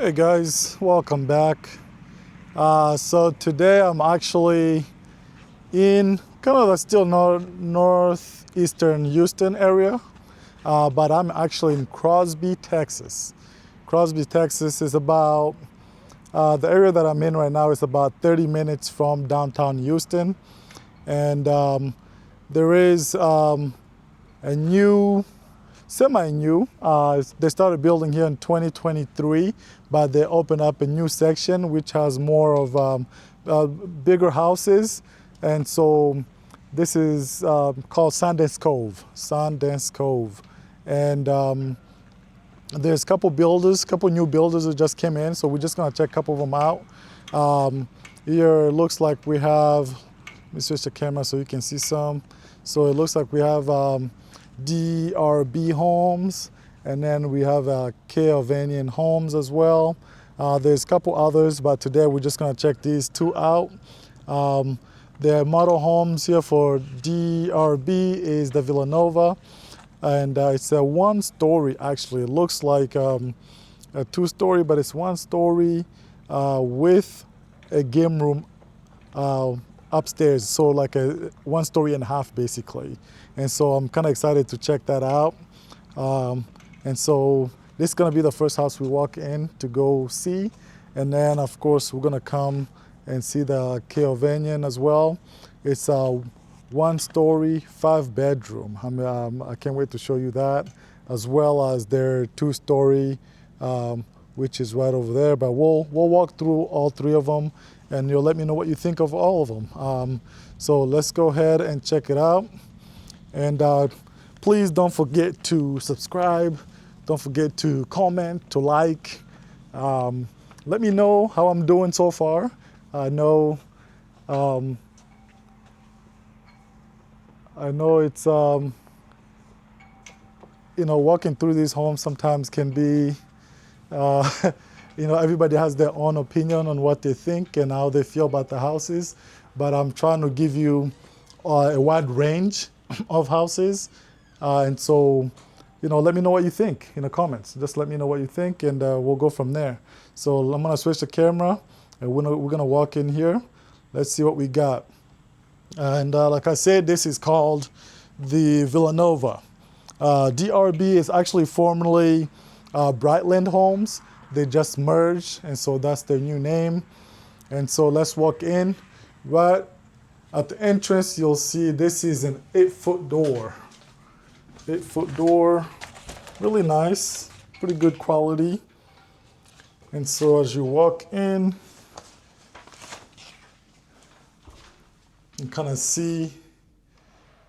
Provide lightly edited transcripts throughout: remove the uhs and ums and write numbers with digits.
Hey guys, welcome back. So today I'm actually in kind of a still northeastern Houston area, but I'm actually in Crosby, Texas. Crosby, Texas is about, the area that I'm in right now is about 30 minutes from downtown Houston. And there is a new semi-new. They started building here in 2023, but they opened up a new section which has more of bigger houses. And so this is called Sundance Cove. Sundance Cove. And there's a couple new builders that just came in, so we're just gonna check a couple of them out. Here it looks like we have, let me switch the camera so you can see some. So it looks like we have DRB Homes, and then we have Hovnanian Homes as well. There's a couple others, but today we're just gonna check these two out. The model homes here for DRB is the Villanova, and it's a one-story actually. It looks like a two-story, but it's one-story with a game room upstairs, so like a 1.5 stories basically. And so I'm kind of excited to check that out. And so this is going to be the first house we walk in to go see. And then of course we're going to come and see the Hovnanian as well. It's a 1-story, 5-bedroom. I can't wait to show you that, as well as their 2-story, which is right over there. But we'll walk through all three of them, and you'll let me know what you think of all of them. So let's go ahead and check it out. And please don't forget to subscribe. Don't forget to comment, to like. Let me know how I'm doing so far. I know it's, walking through these homes sometimes can be, everybody has their own opinion on what they think and how they feel about the houses. But I'm trying to give you a wide range of houses. And so, let me know what you think in the comments. Just let me know what you think, and we'll go from there. So I'm gonna switch the camera, and we're gonna walk in here. Let's see what we got. And like I said, this is called the Villanova. DRB is actually formerly Brightland Homes. They just merged, and so that's their new name. And so let's walk in. Right at the entrance, you'll see this is an 8-foot door. 8-foot door, really nice, pretty good quality. And so as you walk in, you kind of see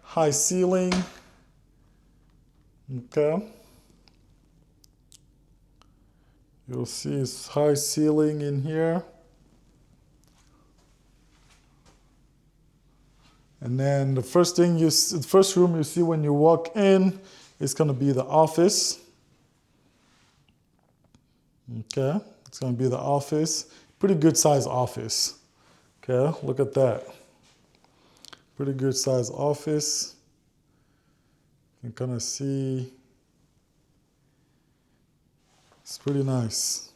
high ceiling. Okay. You'll see it's high ceiling in here. And then the first room you see when you walk in is going to be the office. Okay, it's going to be the office. Pretty good size office. Okay, look at that. Pretty good size office. You can kind of see. It's pretty nice.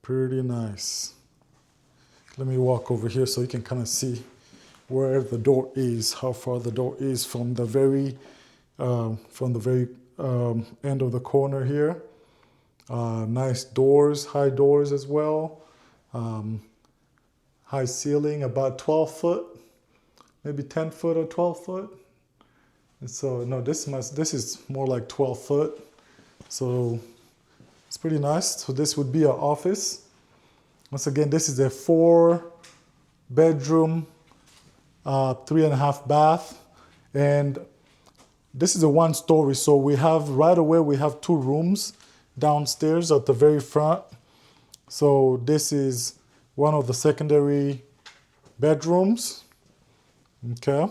Pretty nice. Let me walk over here so you can kind of see where the door is, how far the door is from the very end of the corner here. Nice doors, high doors as well. High ceiling, about 12 foot, maybe 10 foot or 12 foot. And so no, this is more like 12 foot. So it's pretty nice. So this would be our office. Once again, this is a 4-bedroom, 3.5 bath, and this is a 1-story. So we have right away, we have 2 rooms downstairs at the very front. So this is one of the secondary bedrooms. Okay.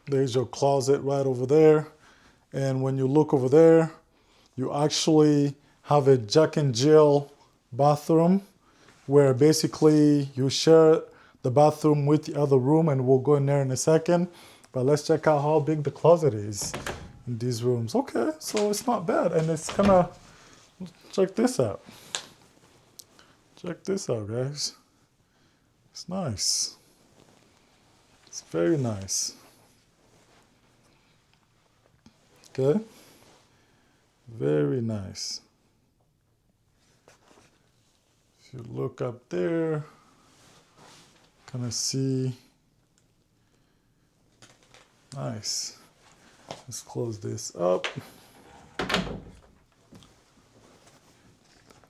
There's your closet right over there. And when you look over there, you actually have a Jack and Jill bathroom where basically you share the bathroom with the other room, and we'll go in there in a second. But let's check out how big the closet is in these rooms. Okay, so it's not bad. And it's kind of, check this out. Check this out, guys. It's nice. It's very nice. Okay. Very nice. If you look up there, kind of see. Nice. Let's close this up.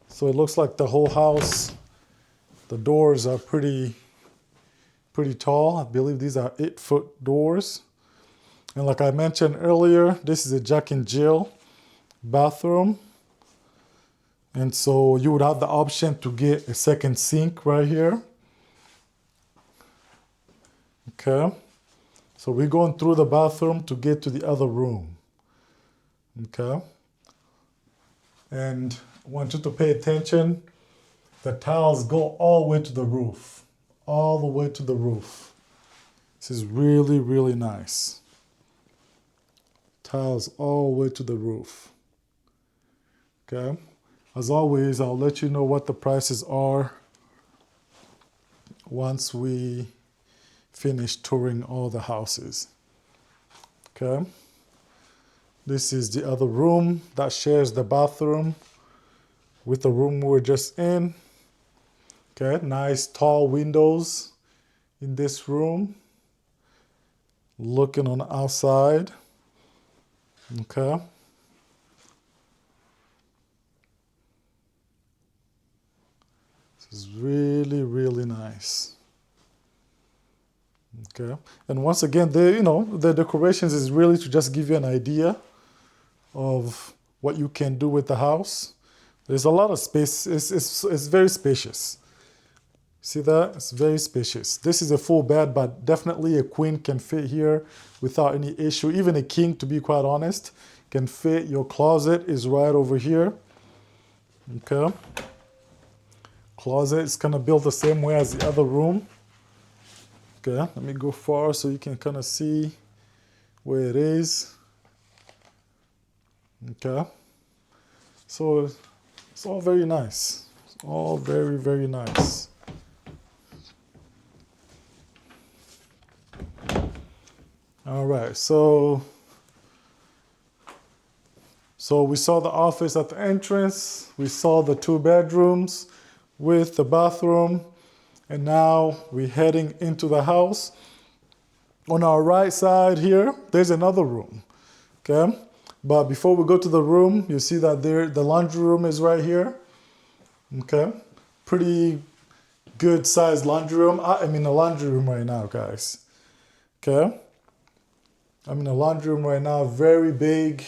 So it looks like the whole house, the doors are pretty tall. I believe these are 8-foot doors. And like I mentioned earlier, this is a Jack and Jill bathroom. And so you would have the option to get a second sink right here. Okay. So we're going through the bathroom to get to the other room. Okay. And I want you to pay attention. The tiles go all the way to the roof. All the way to the roof. This is really, really nice. Tiles all the way to the roof. Okay. As always, I'll let you know what the prices are once we finish touring all the houses. Okay. This is the other room that shares the bathroom with the room we're just in. Okay, nice tall windows in this room. Looking on the outside. Okay. This is really, really nice. Okay. And once again, the decorations is really to just give you an idea of what you can do with the house. There's a lot of space. It's very spacious. See that? It's very spacious. This is a full bed, but definitely a queen can fit here without any issue. Even a king, to be quite honest, can fit. Your closet is right over here. Okay. Closet is kind of built the same way as the other room. Okay, let me go far so you can kind of see where it is. Okay. So it's all very nice. It's all very, very nice. All right, so we saw the office at the entrance. We saw the 2 bedrooms with the bathroom. And now we're heading into the house. On our right side here, there's another room. Okay? But before we go to the room, you see that the laundry room is right here. Okay? Pretty good sized laundry room. I'm in a laundry room right now, guys. Okay? I'm in a laundry room right now. Very big,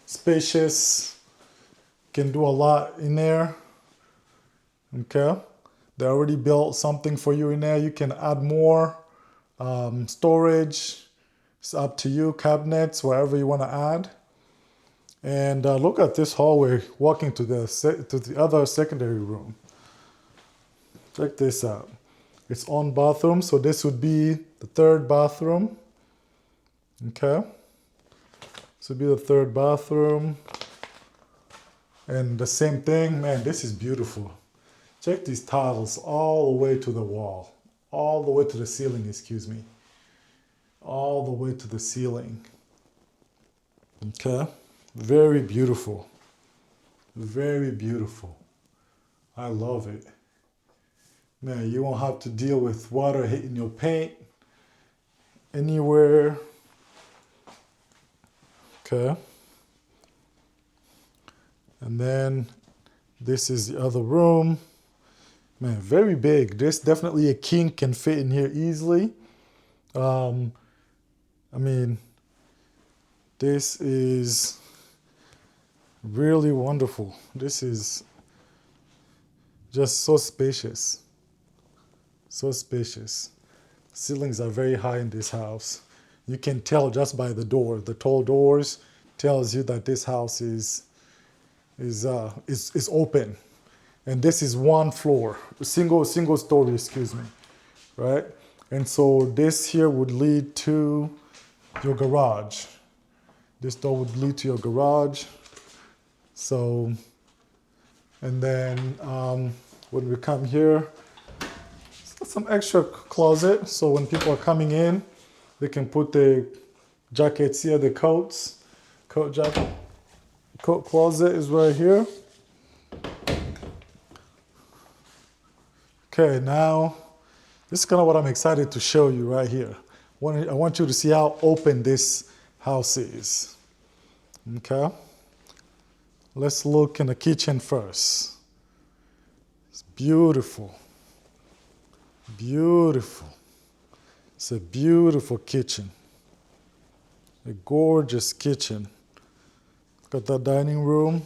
spacious. Can do a lot in there. Okay? They already built something for you in there. You can add more storage. It's up to you. Cabinets, whatever you want to add. And look at this hallway walking to the other secondary room. Check this out. Its own bathroom. So this would be the 3rd bathroom. Okay. This would be the 3rd bathroom. And the same thing. Man, this is beautiful. Check these tiles all the way to the wall. All the way to the ceiling, excuse me. All the way to the ceiling. Okay. Very beautiful. Very beautiful. I love it. Man, you won't have to deal with water hitting your paint anywhere. Okay. And then this is the other room. Man, very big. There's definitely a king can fit in here easily. I mean, this is really wonderful. This is just so spacious. So spacious. Ceilings are very high in this house. You can tell just by the door. The tall doors tells you that this house is open. And this is 1 floor, single story, excuse me, right? And so this here would lead to your garage. This door would lead to your garage. So, and then when we come here, some extra closet. So when people are coming in, they can put the jackets here, the coats, coat jacket. Coat closet is right here. Okay, now this is kind of what I'm excited to show you right here. I want you to see how open this house is. Okay, let's look in the kitchen first. It's beautiful, beautiful. It's a beautiful kitchen, a gorgeous kitchen. Got that dining room.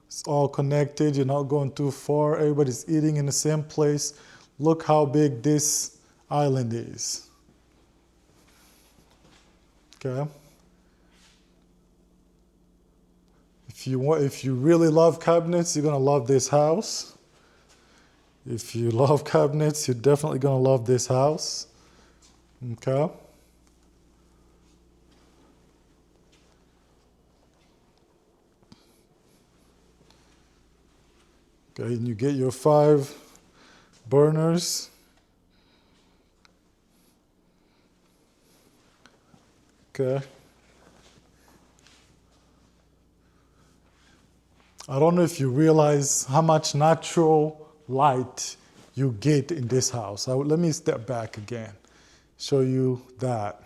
It's all connected. You're not going too far. Everybody's eating in the same place. Look how big this island is. Okay. If you really love cabinets, you're gonna love this house. If you love cabinets, you're definitely gonna love this house. Okay. Okay, and you get your 5 burners. Okay. I don't know if you realize how much natural light you get in this house. Let me step back again, show you that.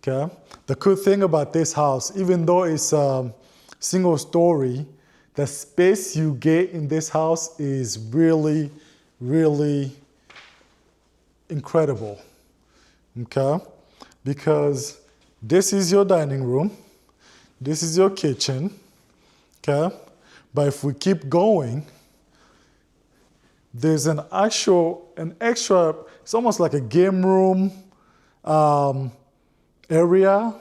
Okay. The cool thing about this house, even though it's single story, the space you get in this house is really, really incredible. Okay? Because this is your dining room, this is your kitchen. Okay? But if we keep going, there's an extra, it's almost like a game room area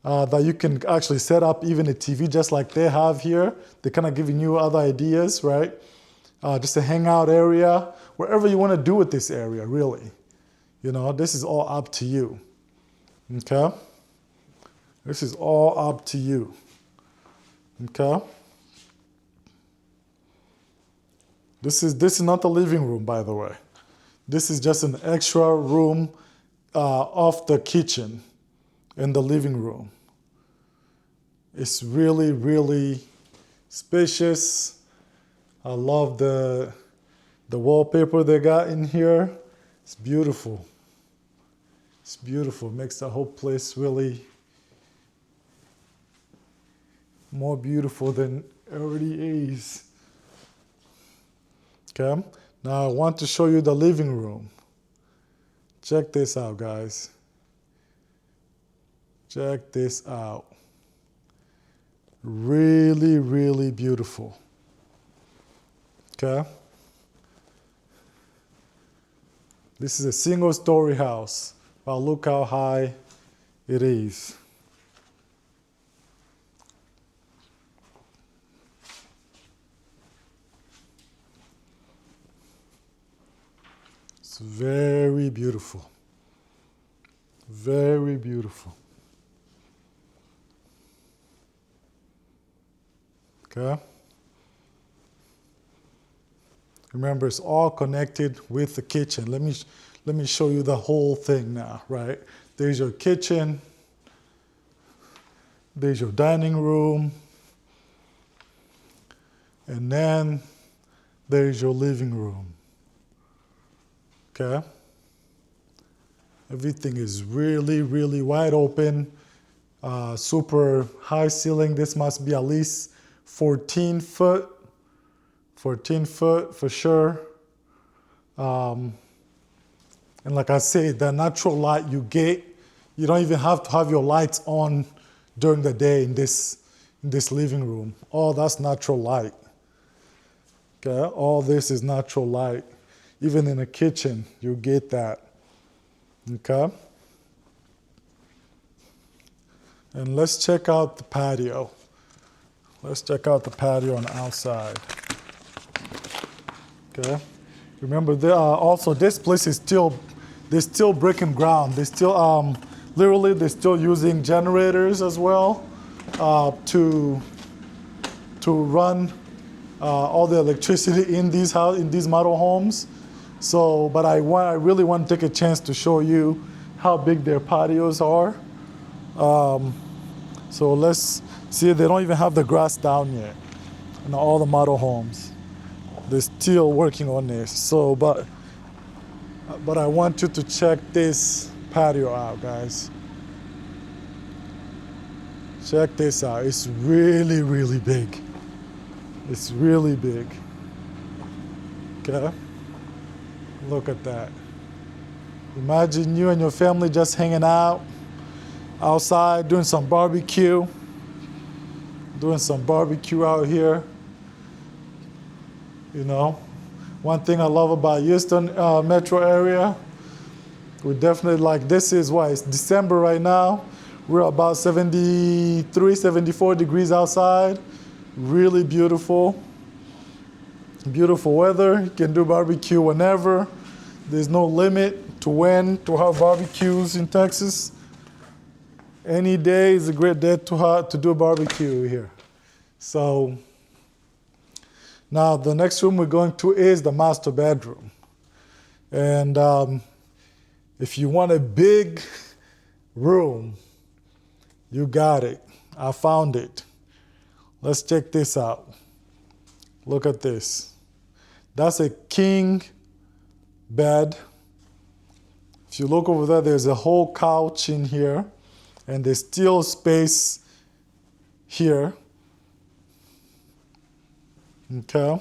that you can actually set up even a TV just like they have here. They're kind of giving you other ideas, right? Just a hangout area, wherever you want to do with this area, really. You know, this is all up to you. Okay? This is all up to you. Okay? This is not the living room, by the way. This is just an extra room off the kitchen in the living room. It's really, really spacious. I love the wallpaper they got in here. It's beautiful. It's beautiful. It makes the whole place really more beautiful than it already is. Okay, now I want to show you the living room. Check this out, guys. Check this out. Really, really beautiful. Okay. This is a single story house. But look how high it is. It's very beautiful. Very beautiful. Okay? Remember, it's all connected with the kitchen. Let me show you the whole thing now, right? There's your kitchen. There's your dining room. And then there's your living room. Okay? Everything is really, really wide open. Super high ceiling. This must be at least 14 foot. 14 foot for sure. And like I said, the natural light you get, you don't even have to have your lights on during the day in this living room. All that's natural light. Okay, all this is natural light. Even in the kitchen, you get that. Okay? And let's check out the patio. Let's check out the patio on the outside. Okay? Remember, also this place is still, they're still breaking ground. They're still Literally, they're still using generators as well to run all the electricity in these model homes. So, but I really want to take a chance to show you how big their patios are. So let's see. They don't even have the grass down yet in all the model homes. They're still working on this. So, but I want you to check this patio out, guys. Check this out. It's really, really big. It's really big. Okay? Look at that. Imagine you and your family just hanging out outside, doing some barbecue. Doing some barbecue out here. You know, one thing I love about Houston metro area, we definitely like, this is why it's December right now. We're about 73, 74 degrees outside. Really beautiful. Beautiful weather. You can do barbecue whenever. There's no limit to when to have barbecues in Texas. Any day is a great day to do a barbecue here. So now the next room we're going to is the master bedroom. And if you want a big room, you got it. I found it. Let's check this out. Look at this. That's a king bed. If you look over there, there's a whole couch in here, and there's still space here. Okay.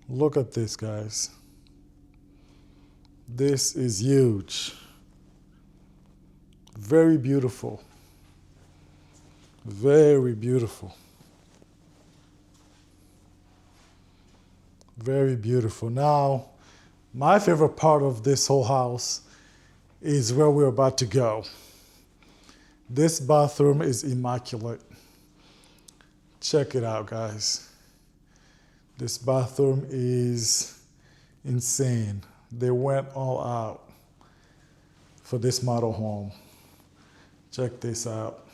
Look at this, guys. This is huge. Very beautiful. Very beautiful. Very beautiful. Now, my favorite part of this whole house is where we're about to go. This bathroom is immaculate. Check it out, guys. This bathroom is insane. They went all out for this model home. Check this out.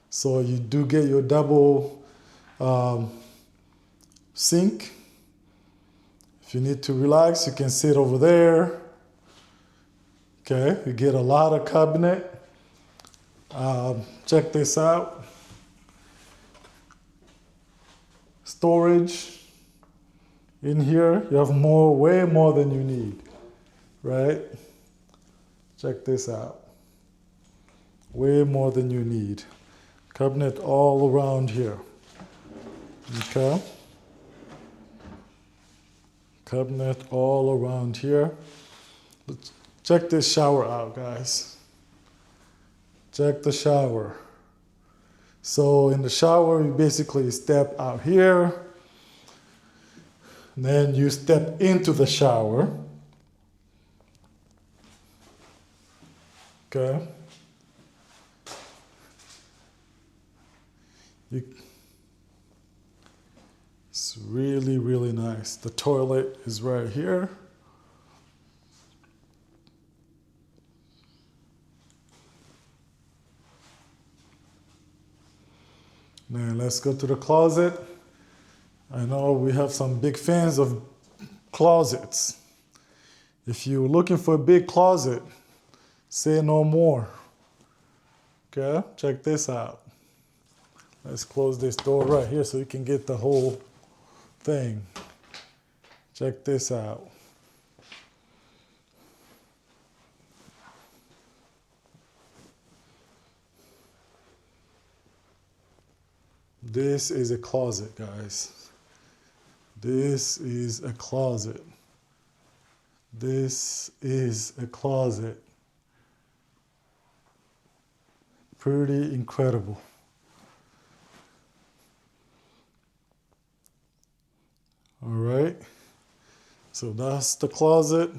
So you do get your double sink. If you need to relax, you can sit over there. Okay, you get a lot of cabinet. Check this out. Storage in here. You have way more than you need, right? Check this out. Way more than you need. Cabinet all around here. Okay. Cabinet all around here. Let's check this shower out, guys. Check the shower. So in the shower, you basically step out here. Then you step into the shower. Okay. It's really, really nice. The toilet is right here. Now let's go to the closet. I know we have some big fans of closets. If you're looking for a big closet, say no more. Okay, check this out. Let's close this door right here so you can get the whole thing. Check this out. This is a closet, guys. This is a closet. This is a closet. Pretty incredible. All right. So that's the closet.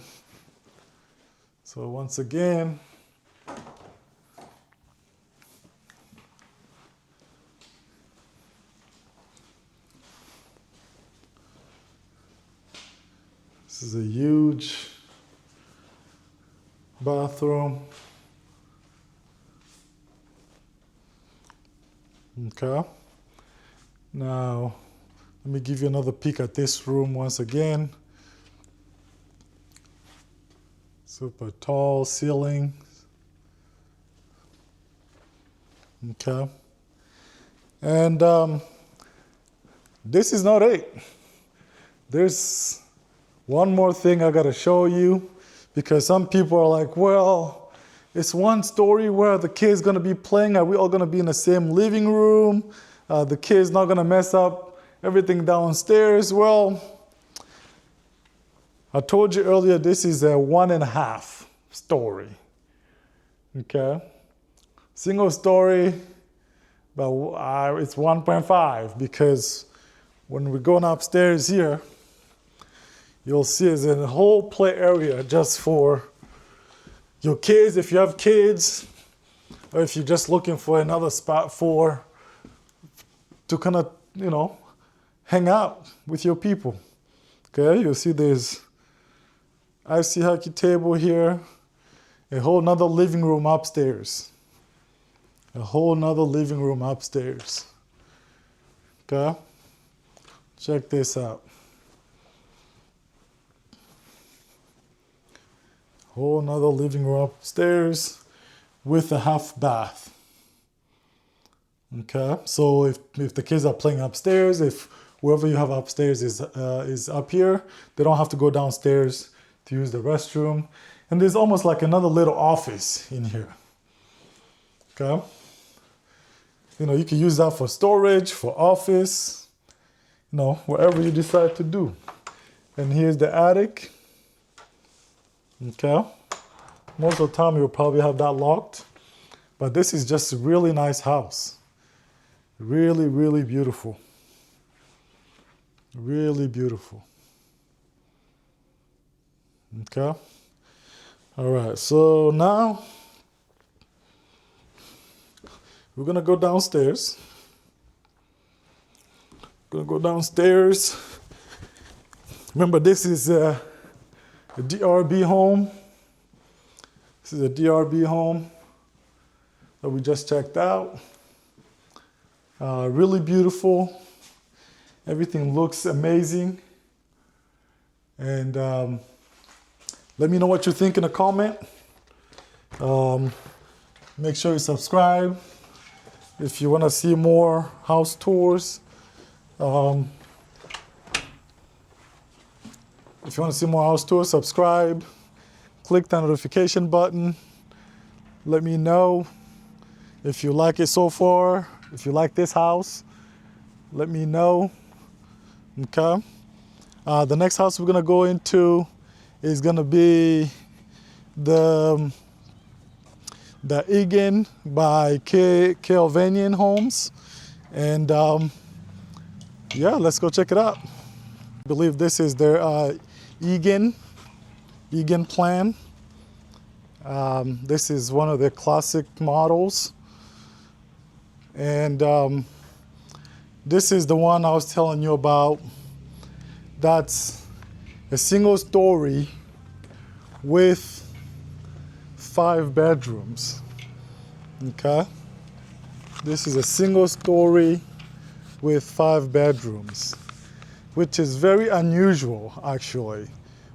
So once again, This is a huge bathroom. Okay. Now, let me give you another peek at this room once again. Super tall ceiling. Okay. And this is not it. There's one more thing I gotta show you, because some people are like, well, it's one story where the kid's gonna be playing. Are we all gonna be in the same living room? The kid's not gonna mess up everything downstairs. Well, I told you earlier, this is a 1.5 story. Okay? Single story, but it's 1.5, because when we're going upstairs here, you'll see there's a whole play area just for your kids, if you have kids, or if you're just looking for another spot to kind of, hang out with your people. Okay, you'll see there's ice hockey table here, a whole nother living room upstairs. A whole nother living room upstairs. Okay, check this out. Whole nother living room upstairs with a half bath. Okay, so if the kids are playing upstairs, if whoever you have upstairs is up here, they don't have to go downstairs to use the restroom. And there's almost like another little office in here. Okay, you can use that for storage, for office, whatever you decide to do. And here's the attic. Okay, most of the time you'll probably have that locked, but this is just a really nice house. Really, really beautiful. Really beautiful. Okay. All right, so now we're gonna go downstairs. Remember, this is a DRB home. This is a DRB home that we just checked out. Really beautiful. Everything looks amazing. And let me know what you think in a comment. Make sure you subscribe if you want to see more house tours. If you want to see more house tours, subscribe. Click the notification button. Let me know if you like it so far. If you like this house, let me know. Okay. The next house we're gonna go into is gonna be the Egan by Hovnanian Homes, and yeah, let's go check it out. I believe this is their Egan plan. This is one of their classic models. And this is the one I was telling you about. That's a single story with 5 bedrooms. Okay? This is a single story with 5 bedrooms, which is very unusual, actually.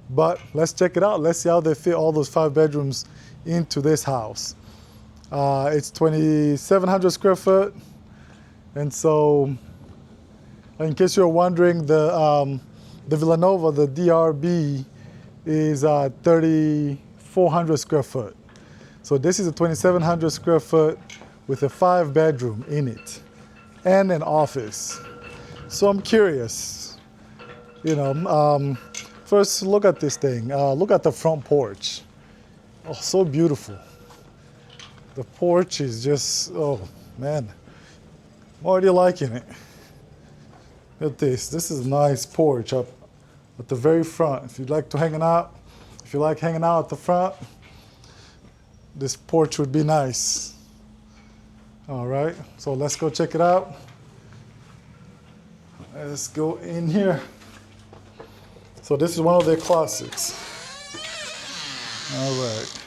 But let's check it out. Let's see how they fit all those 5 bedrooms into this house. It's 2,700 square foot. And so, in case you're wondering, the Villanova, the DRB, is 3,400 square foot. So this is a 2,700 square foot with a 5 bedroom in it and an office. So I'm curious, first look at this thing. Look at the front porch. Oh, so beautiful. The porch is just, oh man, I'm already liking it. Look at this. This is a nice porch up at the very front. If you like hanging out at the front, this porch would be nice. All right, so let's go check it out. Let's go in here. So this is one of their classics. All right.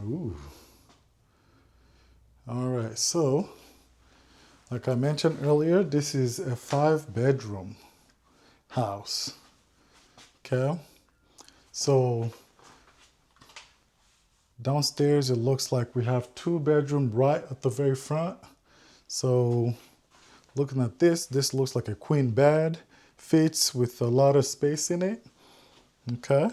Ooh. All right, so like I mentioned earlier, this is a 5-bedroom house. Okay, so downstairs it looks like we have 2 bedroom right at the very front. So looking at this looks like a queen bed, fits with a lot of space in it. Okay,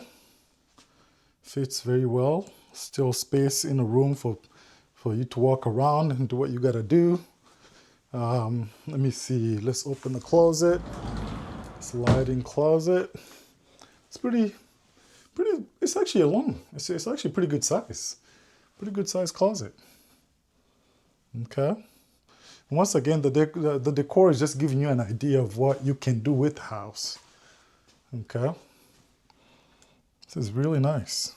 fits very well. Still space in the room for you to walk around and do what you gotta do. Let me see, let's open the closet. Sliding closet. It's pretty, it's actually a long, it's actually pretty good size. Pretty good size closet. Okay. And once again, the decor is just giving you an idea of what you can do with the house. Okay. This is really nice.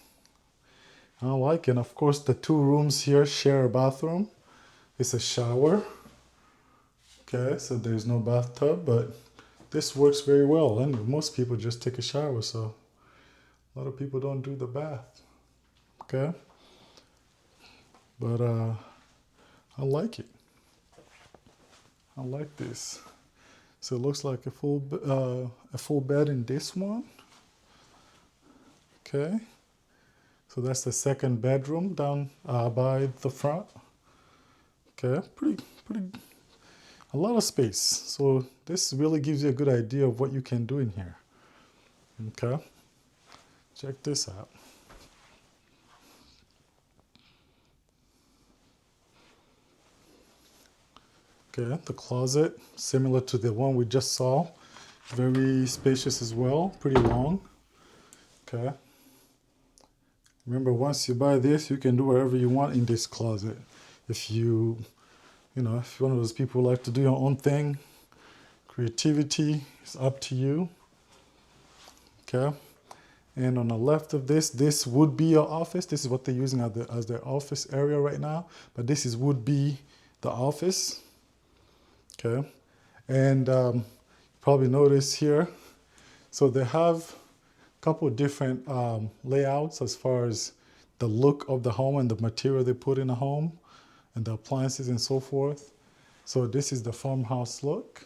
I like it. And of course, the 2 rooms here share a bathroom. It's a shower. Okay, so there's no bathtub, but this works very well. And most people just take a shower, so a lot of people don't do the bath. Okay, but I like it. I like this. So it looks like a full bed in this one. Okay, so that's the 2nd bedroom down by the front. Okay, pretty, a lot of space. So this really gives you a good idea of what you can do in here. Okay, check this out. Okay, the closet, similar to the one we just saw. Very spacious as well, pretty long. Okay. Remember, once you buy this, you can do whatever you want in this closet. If you know, if you're one of those people who like to do your own thing, creativity is up to you. Okay. And on the left of this would be your office. This is what they're using as their office area right now. But this would be the office. Okay. And probably notice here, so they have a couple of different layouts as far as the look of the home and the material they put in the home and the appliances and so forth. So this is the farmhouse look,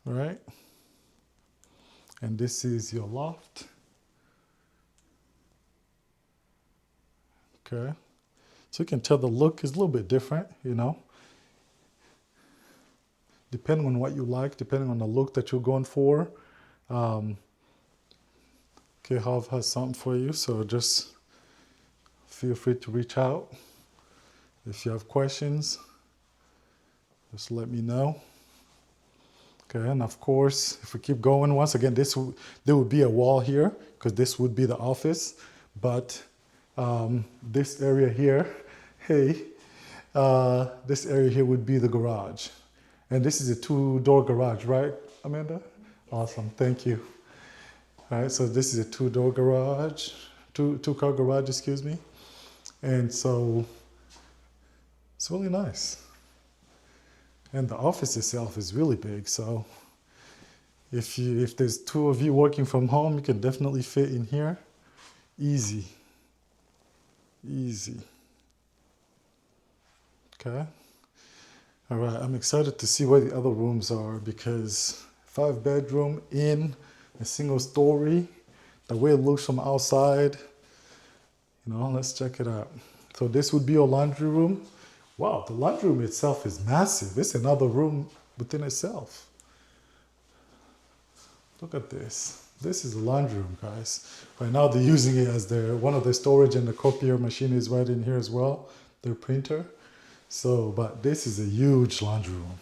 right? And this is your loft. Okay. So you can tell the look is a little bit different, you know, depending on what you like, depending on the look that you're going for. Okay, Hov has something for you, so just feel free to reach out. If you have questions, just let me know. Okay, and of course, if we keep going, once again, there would be a wall here because this would be the office, but this area here, this area here would be the garage. And this is a 2-door garage, right, Amanda? Awesome, thank you. All right, so this is a 2-door garage, two-car garage, excuse me. And so it's really nice. And the office itself is really big, so if there's 2 of you working from home, you can definitely fit in here. Easy. Easy. Okay. All right, I'm excited to see where the other rooms are because 5-bedroom in a single story, the way it looks from outside, you know, let's check it out. So this would be your laundry room. Wow, the laundry room itself is massive. It's another room within itself. Look at this. This is the laundry room, guys. Right now they're using it as one of the storage, and the copier machine is right in here as well, their printer. So, but this is a huge laundry room.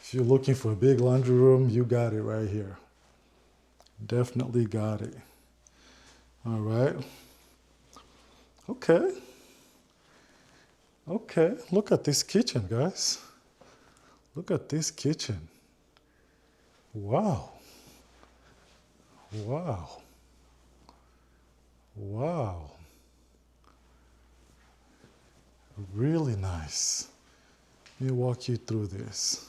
If you're looking for a big laundry room, you got it right here. Definitely got it. All right. Okay. Okay, look at this kitchen, guys. Look at this kitchen. Wow. Wow. Wow. Really nice. Let me walk you through this.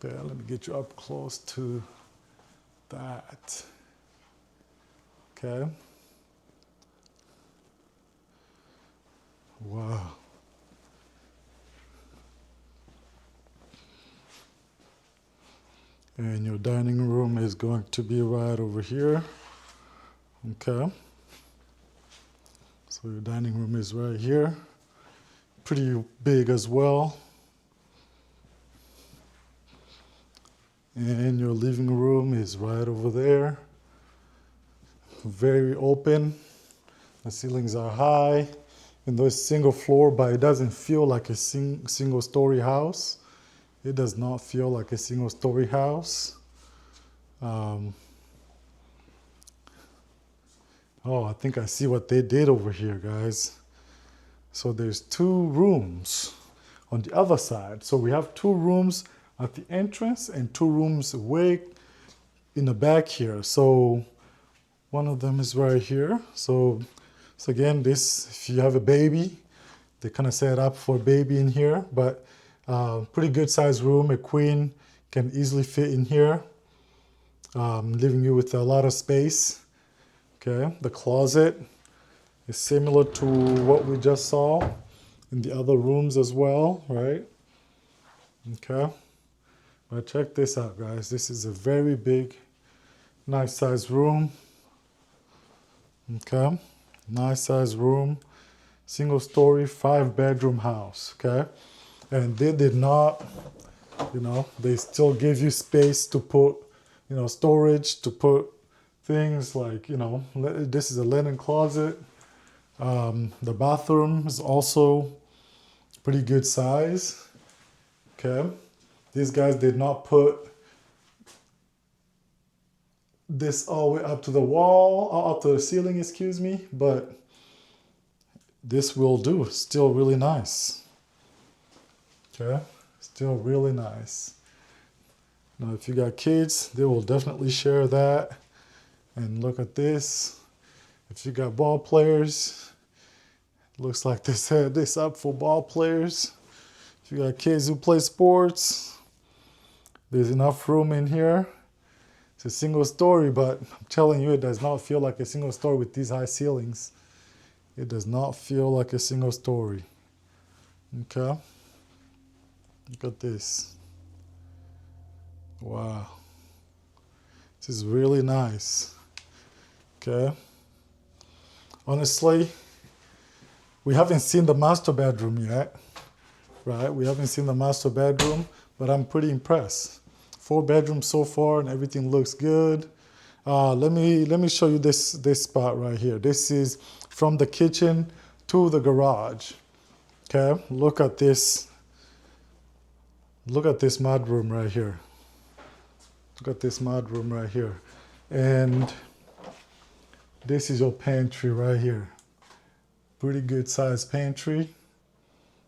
Okay, let me get you up close to that. Okay. Wow. And your dining room is going to be right over here. Okay. So your dining room is right here. Pretty big as well. And your living room is right over there. Very open. The ceilings are high. And though it's single floor, but it doesn't feel like a single story house. It does not feel like a single story house. Oh, I think I see what they did over here, guys. So there's 2 rooms on the other side. So we have 2 rooms at the entrance and 2 rooms way in the back here. So one of them is right here. So again, this, if you have a baby, they kind of set up for a baby in here, but pretty good sized room. A queen can easily fit in here, leaving you with a lot of space. Okay, the closet is similar to what we just saw in the other rooms as well, right? Okay, but check this out, guys. This is a very big, nice sized room. Okay, nice sized room, single story, 5-bedroom house. Okay, and they did not, they still give you space to put, storage, to put things like, this is a linen closet. The bathroom is also pretty good size. Okay, these guys did not put this all the way up to the wall, or up to the ceiling, excuse me, but this will do. Still really nice. Okay, still really nice. Now, if you got kids, they will definitely share that. And look at this. If you got ball players, looks like they set this up for ball players. If you got kids who play sports, there's enough room in here. It's a single story, but I'm telling you, it does not feel like a single story with these high ceilings. It does not feel like a single story. Okay? Look at this. Wow. This is really nice. Okay? Honestly, we haven't seen the master bedroom yet, right? We haven't seen the master bedroom, but I'm pretty impressed. 4 bedrooms so far, and everything looks good. Let me show you this spot right here. This is from the kitchen to the garage. Okay, look at this. Look at this mudroom right here. Look at this mudroom right here, and this is your pantry right here. Pretty good sized pantry.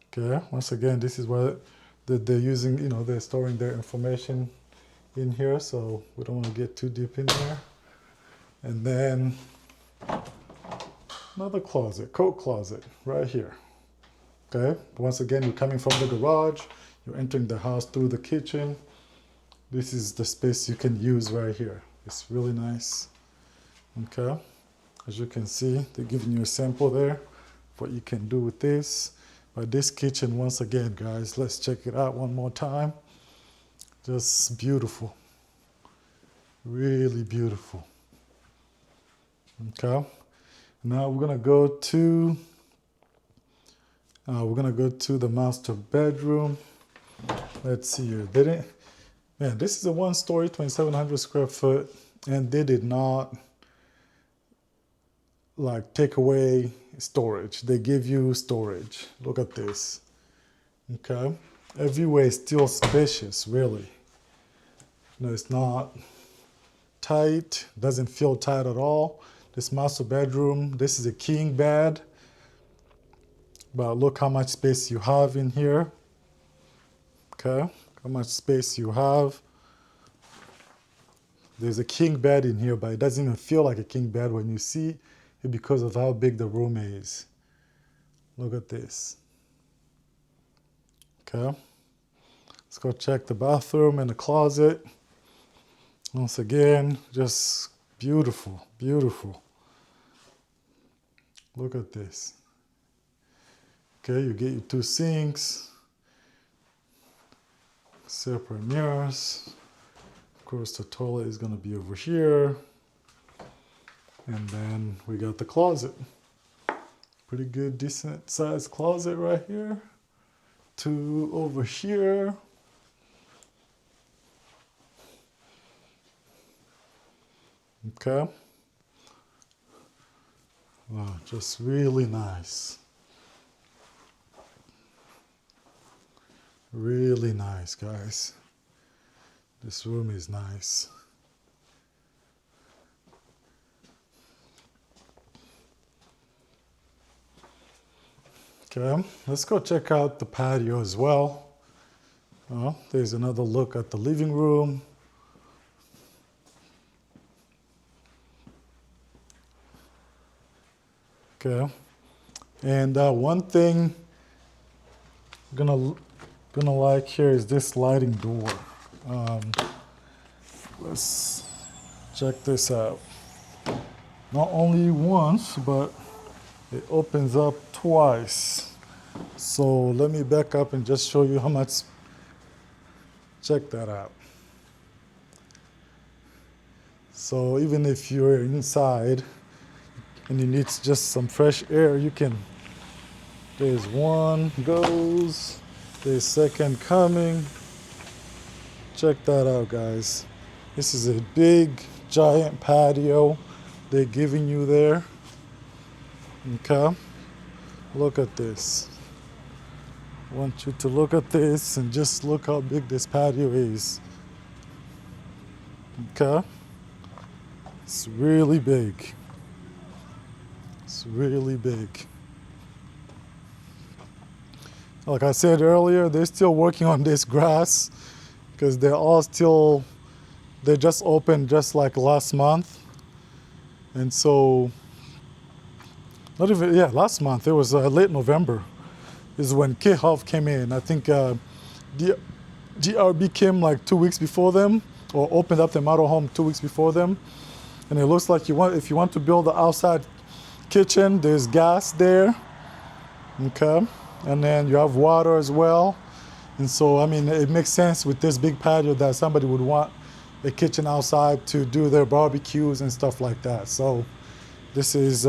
Okay, once again, this is what they're using, they're storing their information in here, so we don't want to get too deep in there. And then another closet, coat closet right here. Okay, once again, you're coming from the garage, you're entering the house through the kitchen. This is the space you can use right here. It's really nice. Okay, as you can see, they're giving you a sample there, what you can do with this. But this kitchen, once again, guys, let's check it out one more time. Just beautiful. Really beautiful. Okay. Now we're gonna go to the master bedroom. Let's see here. This is a 1-story, 2,700 square foot, and they did not take away storage. They give you storage. Look at this. Okay. Everywhere is still spacious, really. No, it's not tight. Doesn't feel tight at all. This master bedroom, this is a king bed. But look how much space you have in here. Okay. How much space you have. There's a king bed in here, but it doesn't even feel like a king bed when you see it because of how big the room is. Look at this. Okay. Let's go check the bathroom and the closet. Once again, just beautiful, beautiful. Look at this. Okay, you get your 2 sinks, separate mirrors. Of course, the toilet is going to be over here. And then we got the closet. Pretty good, decent sized closet right here. 2 over here. Okay. Wow, just really nice. Really nice, guys. This room is nice. Okay, let's go check out the patio as well. Oh, there's another look at the living room. Okay, and one thing I'm gonna like here is this sliding door. Let's check this out. Not only once, but it opens up twice. So let me back up and just show you how much. Check that out. So even if you're inside and you need just some fresh air, you can. There's one goes, there's second coming. Check that out, guys. This is a big, giant patio they're giving you there. Okay, look at this. I want you to look at this and just look how big this patio is. Okay, it's really big. It's really big. Like I said earlier, they're still working on this grass because they just opened just like last month. And so, last month, it was late November is when K-Hov came in. I think DRB came like 2 weeks before them, or opened up the model home 2 weeks before them. And it looks like if you want to build the outside kitchen, there's gas there, okay? And then you have water as well. And so, I mean, it makes sense with this big patio that somebody would want a kitchen outside to do their barbecues and stuff like that. So this is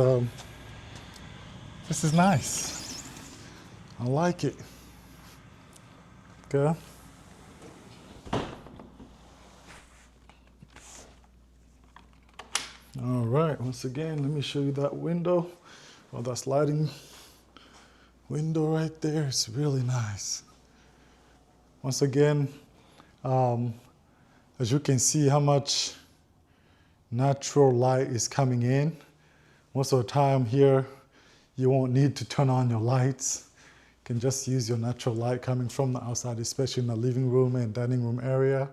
nice. I like it. Okay. All right, once again, let me show you that window. Well, that sliding window right there, it's really nice. Once again, as you can see how much natural light is coming in. Most of the time here, you won't need to turn on your lights. You can just use your natural light coming from the outside, especially in the living room and dining room area.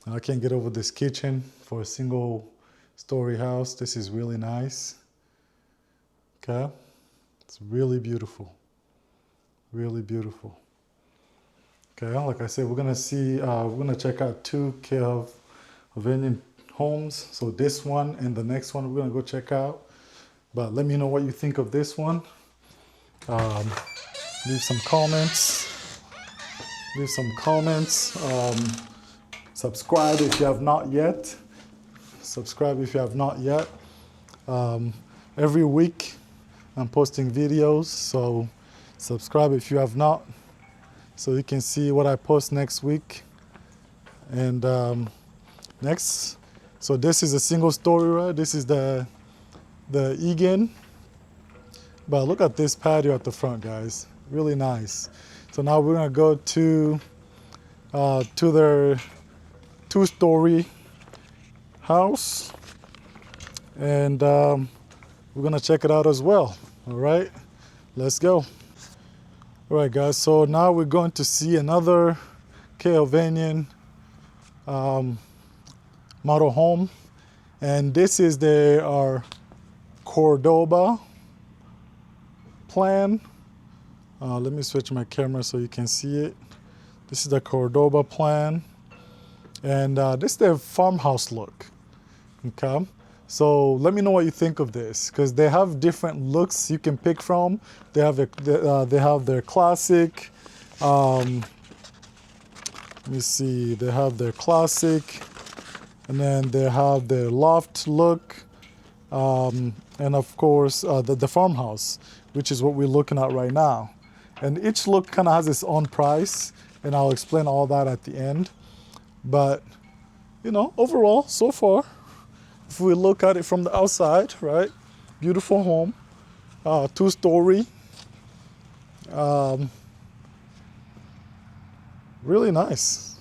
I can't get over this kitchen for a single story house. This is really nice. Okay, it's really beautiful. Really beautiful. Okay, like I said, we're gonna check out 2 Hovnanian Homes. So this one and the next one we're gonna go check out. But let me know what you think of this one. Leave some comments. Subscribe if you have not yet. Every week I'm posting videos, so subscribe if you have not, so you can see what I post next week. And next, so this is a single story, right? This is the Egan. But look at this patio at the front, guys. Really nice. So now we're gonna go to their 2-story house, and we're gonna check it out as well. All right, let's go. All right, guys, so now we're going to see another Hovnanian model home, and this is our Cordoba plan. Let me switch my camera so you can see it. This is the Cordoba plan. And this is the farmhouse look. Okay. So let me know what you think of this, because they have different looks you can pick from. They have they have their classic. Let me see. They have their classic, and then they have their loft look, and of course the farmhouse, which is what we're looking at right now. And each look kind of has its own price, and I'll explain all that at the end. But you know, overall, so far, if we look at it from the outside, right? Beautiful home, 2-story. Really nice.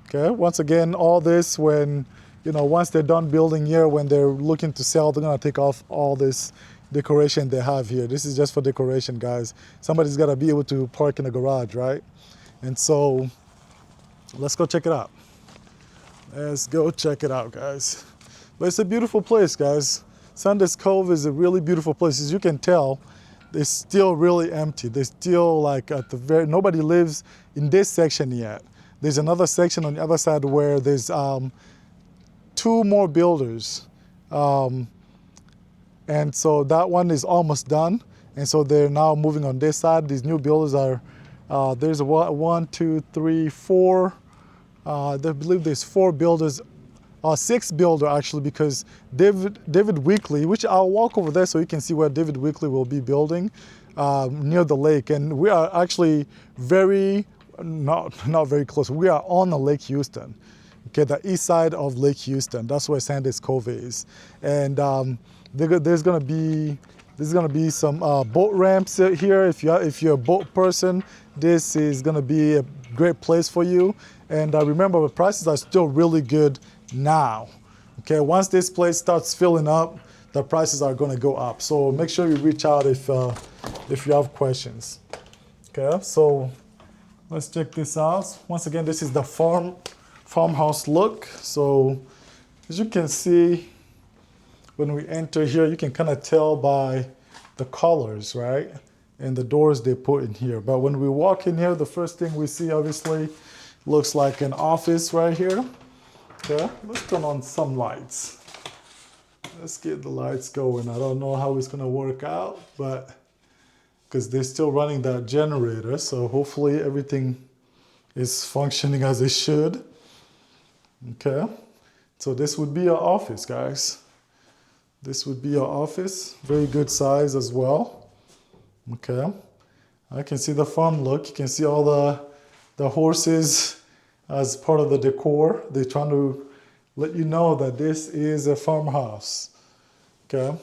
Okay, once again, all this when, you know, once they're done building here, when they're looking to sell, they're gonna take off all this decoration they have here. This is just for decoration, guys. Somebody's gotta be able to park in the garage, right? And so, let's go check it out. Let's go check it out, guys. But it's a beautiful place, guys. Sundance Cove is a really beautiful place. As you can tell, it's still really empty. There's still like at the nobody lives in this section yet. There's another section on the other side where there's 2 more builders. And so that one is almost done. And so they're now moving on this side. These new builders are, there's 1, 2, 3, 4. I believe there's 4 builders, 6 builder actually, because David Weekly, which I'll walk over there so you can see where David Weekly will be building near the lake. And we are actually not very close. We are on the Lake Houston, okay, the east side of Lake Houston. That's where Sundance Cove is. And there's gonna be some boat ramps here. If you're a boat person, this is gonna be a great place for you. And remember, the prices are still really good now. Okay, once this place starts filling up, the prices are going to go up. So make sure you reach out if you have questions. Okay, so let's check this out. Once again, this is the farmhouse look. So as you can see, when we enter here, you can kind of tell by the colors, right? And the doors they put in here. But when we walk in here, the first thing we see obviously looks like an office right here. Okay, let's turn on some lights. Let's get the lights going. I don't know how it's gonna work out, but because they're still running that generator, so hopefully everything is functioning as it should. Okay, so this would be our office, guys. This would be our office. Very good size as well. Okay, I can see the farm look. You can see all the horses as part of the decor. They're trying to let you know that this is a farmhouse. Okay,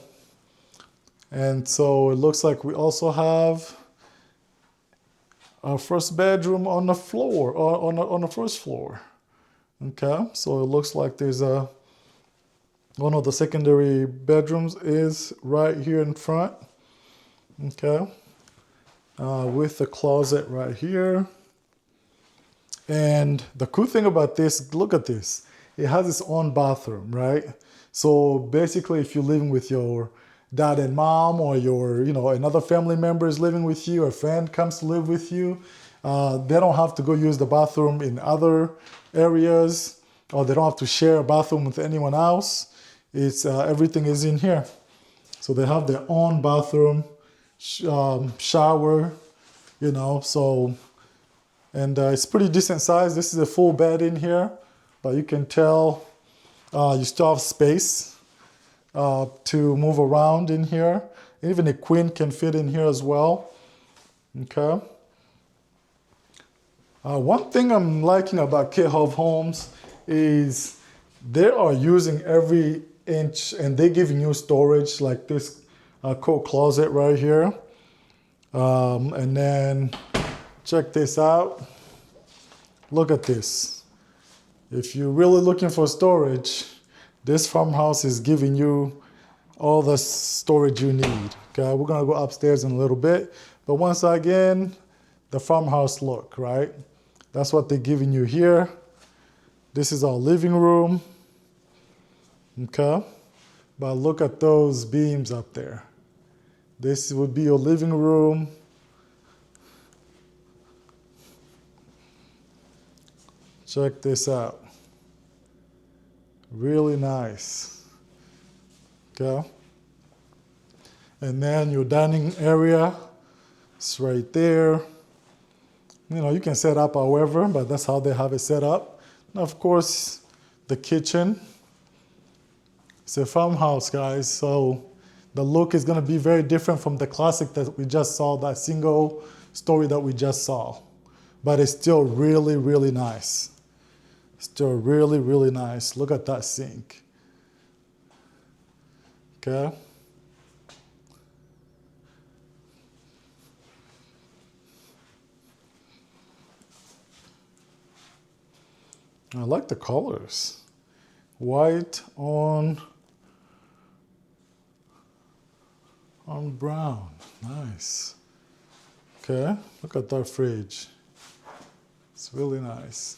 and so it looks like we also have our first bedroom on the floor, or on the first floor. Okay, so it looks like there's one of the secondary bedrooms is right here in front. Okay, with the closet right here. And the cool thing about this, look at this. It has its own bathroom, right? So basically, if you're living with your dad and mom, or another family member is living with you, a friend comes to live with you, they don't have to go use the bathroom in other areas, or they don't have to share a bathroom with anyone else. It's everything is in here. So they have their own bathroom, shower, so. And it's pretty decent size. This is a full bed in here, but you can tell you still have space to move around in here. Even a queen can fit in here as well. Okay. One thing I'm liking about K-Hov Homes is they are using every inch, and they're giving you storage like this coat closet right here. And then check this out. Look at this. If you're really looking for storage, this farmhouse is giving you all the storage you need. Okay, we're gonna go upstairs in a little bit, but once again, the farmhouse look, right? That's what they're giving you here. This is our living room. Okay, but look at those beams up there. This would be your living room. Check this out. Really nice. Okay. And then your dining area is right there. You know, you can set up however, but that's how they have it set up. And of course, the kitchen. It's a farmhouse, guys, so the look is going to be very different from the classic that we just saw, that single story that we just saw. But it's still really, really nice. Still really, really nice. Look at that sink. Okay. I like the colors. White on brown. Nice. Okay, look at that fridge. It's really nice.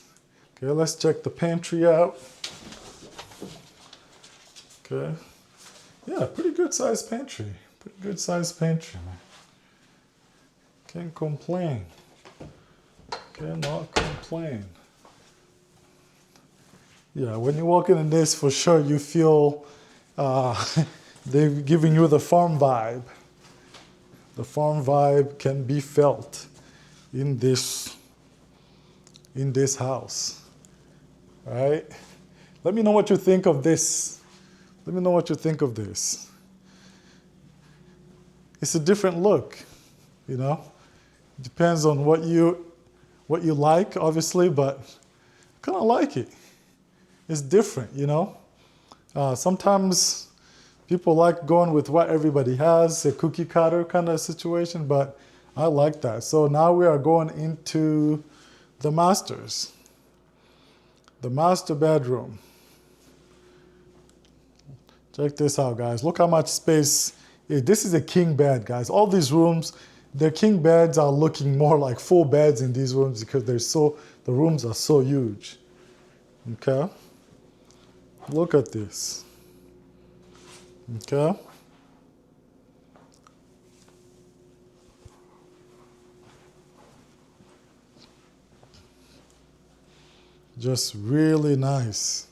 Okay, let's check the pantry out. Okay. Yeah, pretty good sized pantry. Pretty good sized pantry, man. Can't complain. Cannot complain. Yeah, when you walk in this, for sure, you feel they're giving you the farm vibe. The farm vibe can be felt in this house, right? Let me know what you think of this. Let me know what you think of this. It's a different look, you know? It depends on what you like, obviously, but I kind of like it. It's different, you know? Sometimes people like going with what everybody has, a cookie cutter kind of situation, but I like that. So now we are going into the masters. The master bedroom. Check this out, guys. Look how much space. This is a king bed, guys. All these rooms, the king beds are looking more like full beds in these rooms because the rooms are so huge. Okay? Look at this. Okay? Just really nice.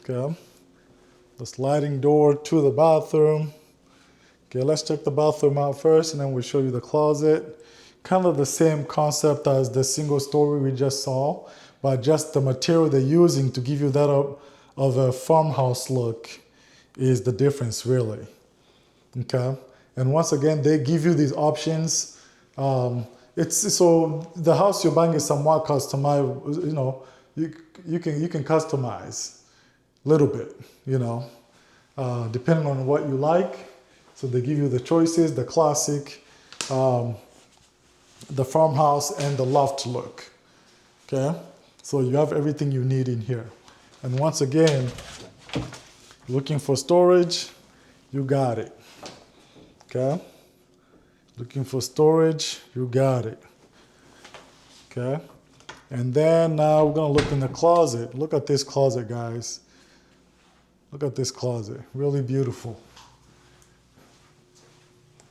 Okay? The sliding door to the bathroom. Okay, let's check the bathroom out first and then we'll show you the closet. Kind of the same concept as the single story we just saw, but just the material they're using to give you that of a farmhouse look is the difference, really. Okay, and once again, they give you these options. So the house you're buying is somewhat customized. You know, you can customize a little bit. You know, depending on what you like. So they give you the choices: the classic, the farmhouse, and the loft look. Okay, so you have everything you need in here. And once again, looking for storage, you got it. Okay? Looking for storage, you got it. Okay? And then now we're going to look in the closet. Look at this closet, guys. Look at this closet. Really beautiful.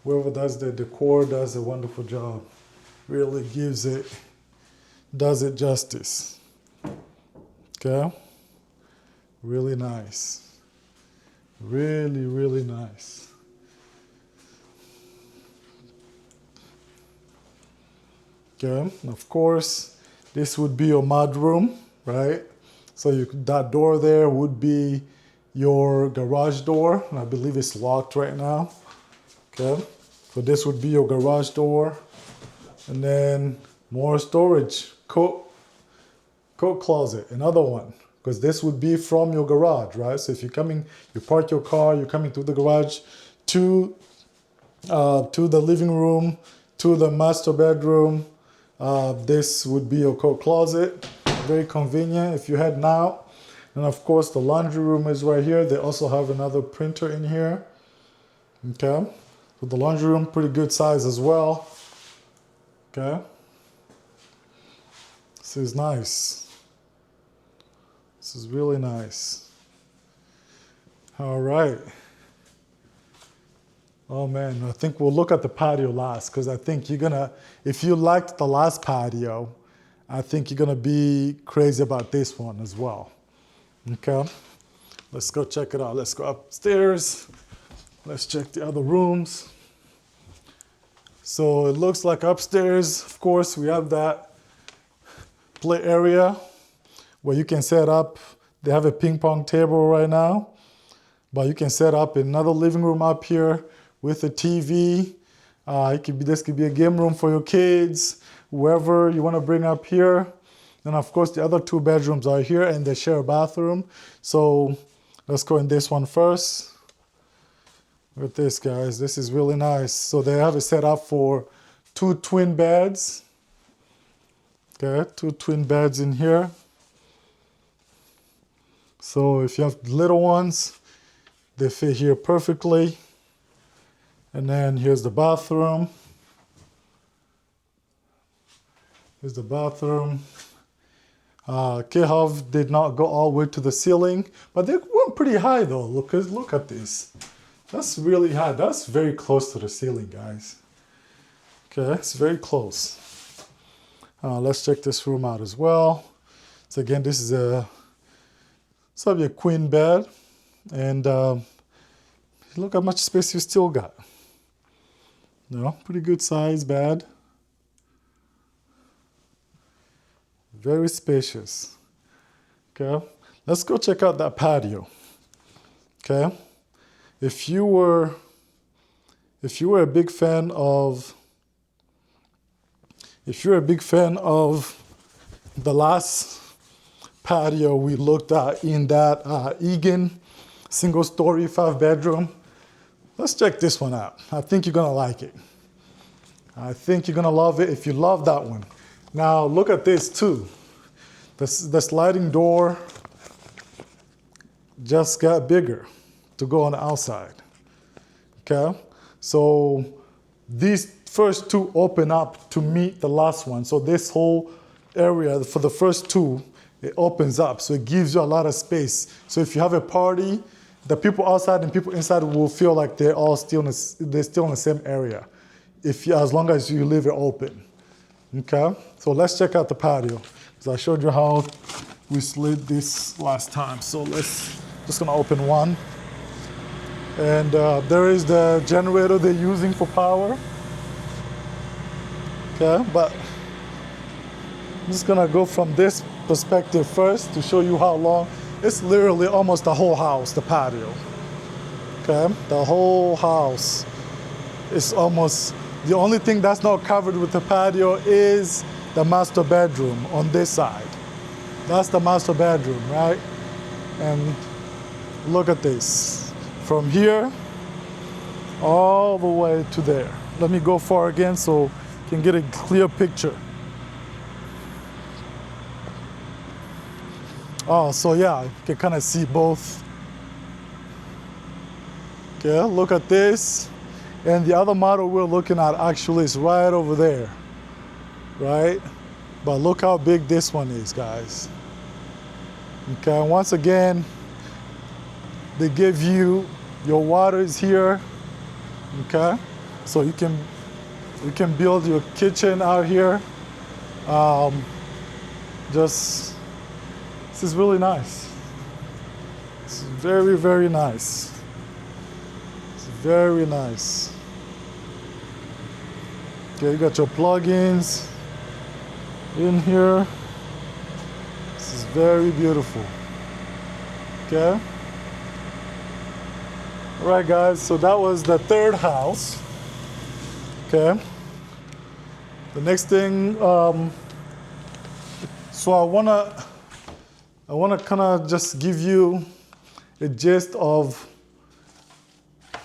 Whoever does the decor does a wonderful job. Really does it justice. Okay? Really nice. Really, really nice. Okay, of course, this would be your mud room, right? So that door there would be your garage door. And I believe it's locked right now. Okay, so this would be your garage door. And then more storage, coat closet, another one. Because this would be from your garage, right? So if you're coming, you park your car, you're coming through the garage to the living room, to the master bedroom. This would be your coat closet. Very convenient if you head now. And of course, the laundry room is right here. They also have another printer in here. Okay. So the laundry room, pretty good size as well. Okay. This is nice. This is really nice. All right. Oh man, I think we'll look at the patio last because I think if you liked the last patio, I think you're gonna be crazy about this one as well. Okay, let's go check it out. Let's go upstairs. Let's check the other rooms. So it looks like upstairs, of course, we have that play area where you can set up. They have a ping pong table right now, but you can set up another living room up here with a TV. This could be a game room for your kids, whoever you want to bring up here. And of course, the other 2 bedrooms are here and they share a bathroom. So let's go in this one first. Look at this, guys. This is really nice. So they have it set up for 2 twin beds. Okay, 2 twin beds in here. So if you have little ones, they fit here perfectly. And then here's the bathroom. Here's the bathroom. Kehov did not go all the way to the ceiling, but they went pretty high though. Look at this. That's really high. That's very close to the ceiling, guys. Okay, it's very close. Let's check this room out as well. So again, this is a queen bed, and look how much space you still got. No, pretty good size bed. Very spacious. Okay, let's go check out that patio. Okay, if you were a big fan of the last patio we looked at in that Egan single-story 5-bedroom, let's check this one out. I think you're gonna like it. I think you're gonna love it if you love that one. Now look at this too. The sliding door just got bigger to go on the outside. Okay, so these first 2 open up to meet the last one. So this whole area for the first 2, it opens up, so it gives you a lot of space. So if you have a party, the people outside and people inside will feel like they're still in the same area, as long as you leave it open. Okay, so let's check out the patio. So I showed you how we slid this last time. So just gonna open one. And there is the generator they're using for power. Okay, but I'm just gonna go from this perspective first to show you how long. It's literally almost the whole house, the patio. Okay, the whole house is almost, the only thing that's not covered with the patio is the master bedroom on this side. That's the master bedroom, right? And look at this. From here all the way to there. Let me go far again so you can get a clear picture. Oh, so yeah, you can kind of see both. Okay, look at this. And the other model we're looking at actually is right over there, right? But look how big this one is, guys. Okay, once again, they give you, your water is here, okay? So you can build your kitchen out here. This is really nice. It's very, very nice. It's very nice. Okay, you got your plugins in here. This is very beautiful. Okay. All right, guys, so that was the 3rd house. Okay. The next thing, so I wanna kind of just give you a gist of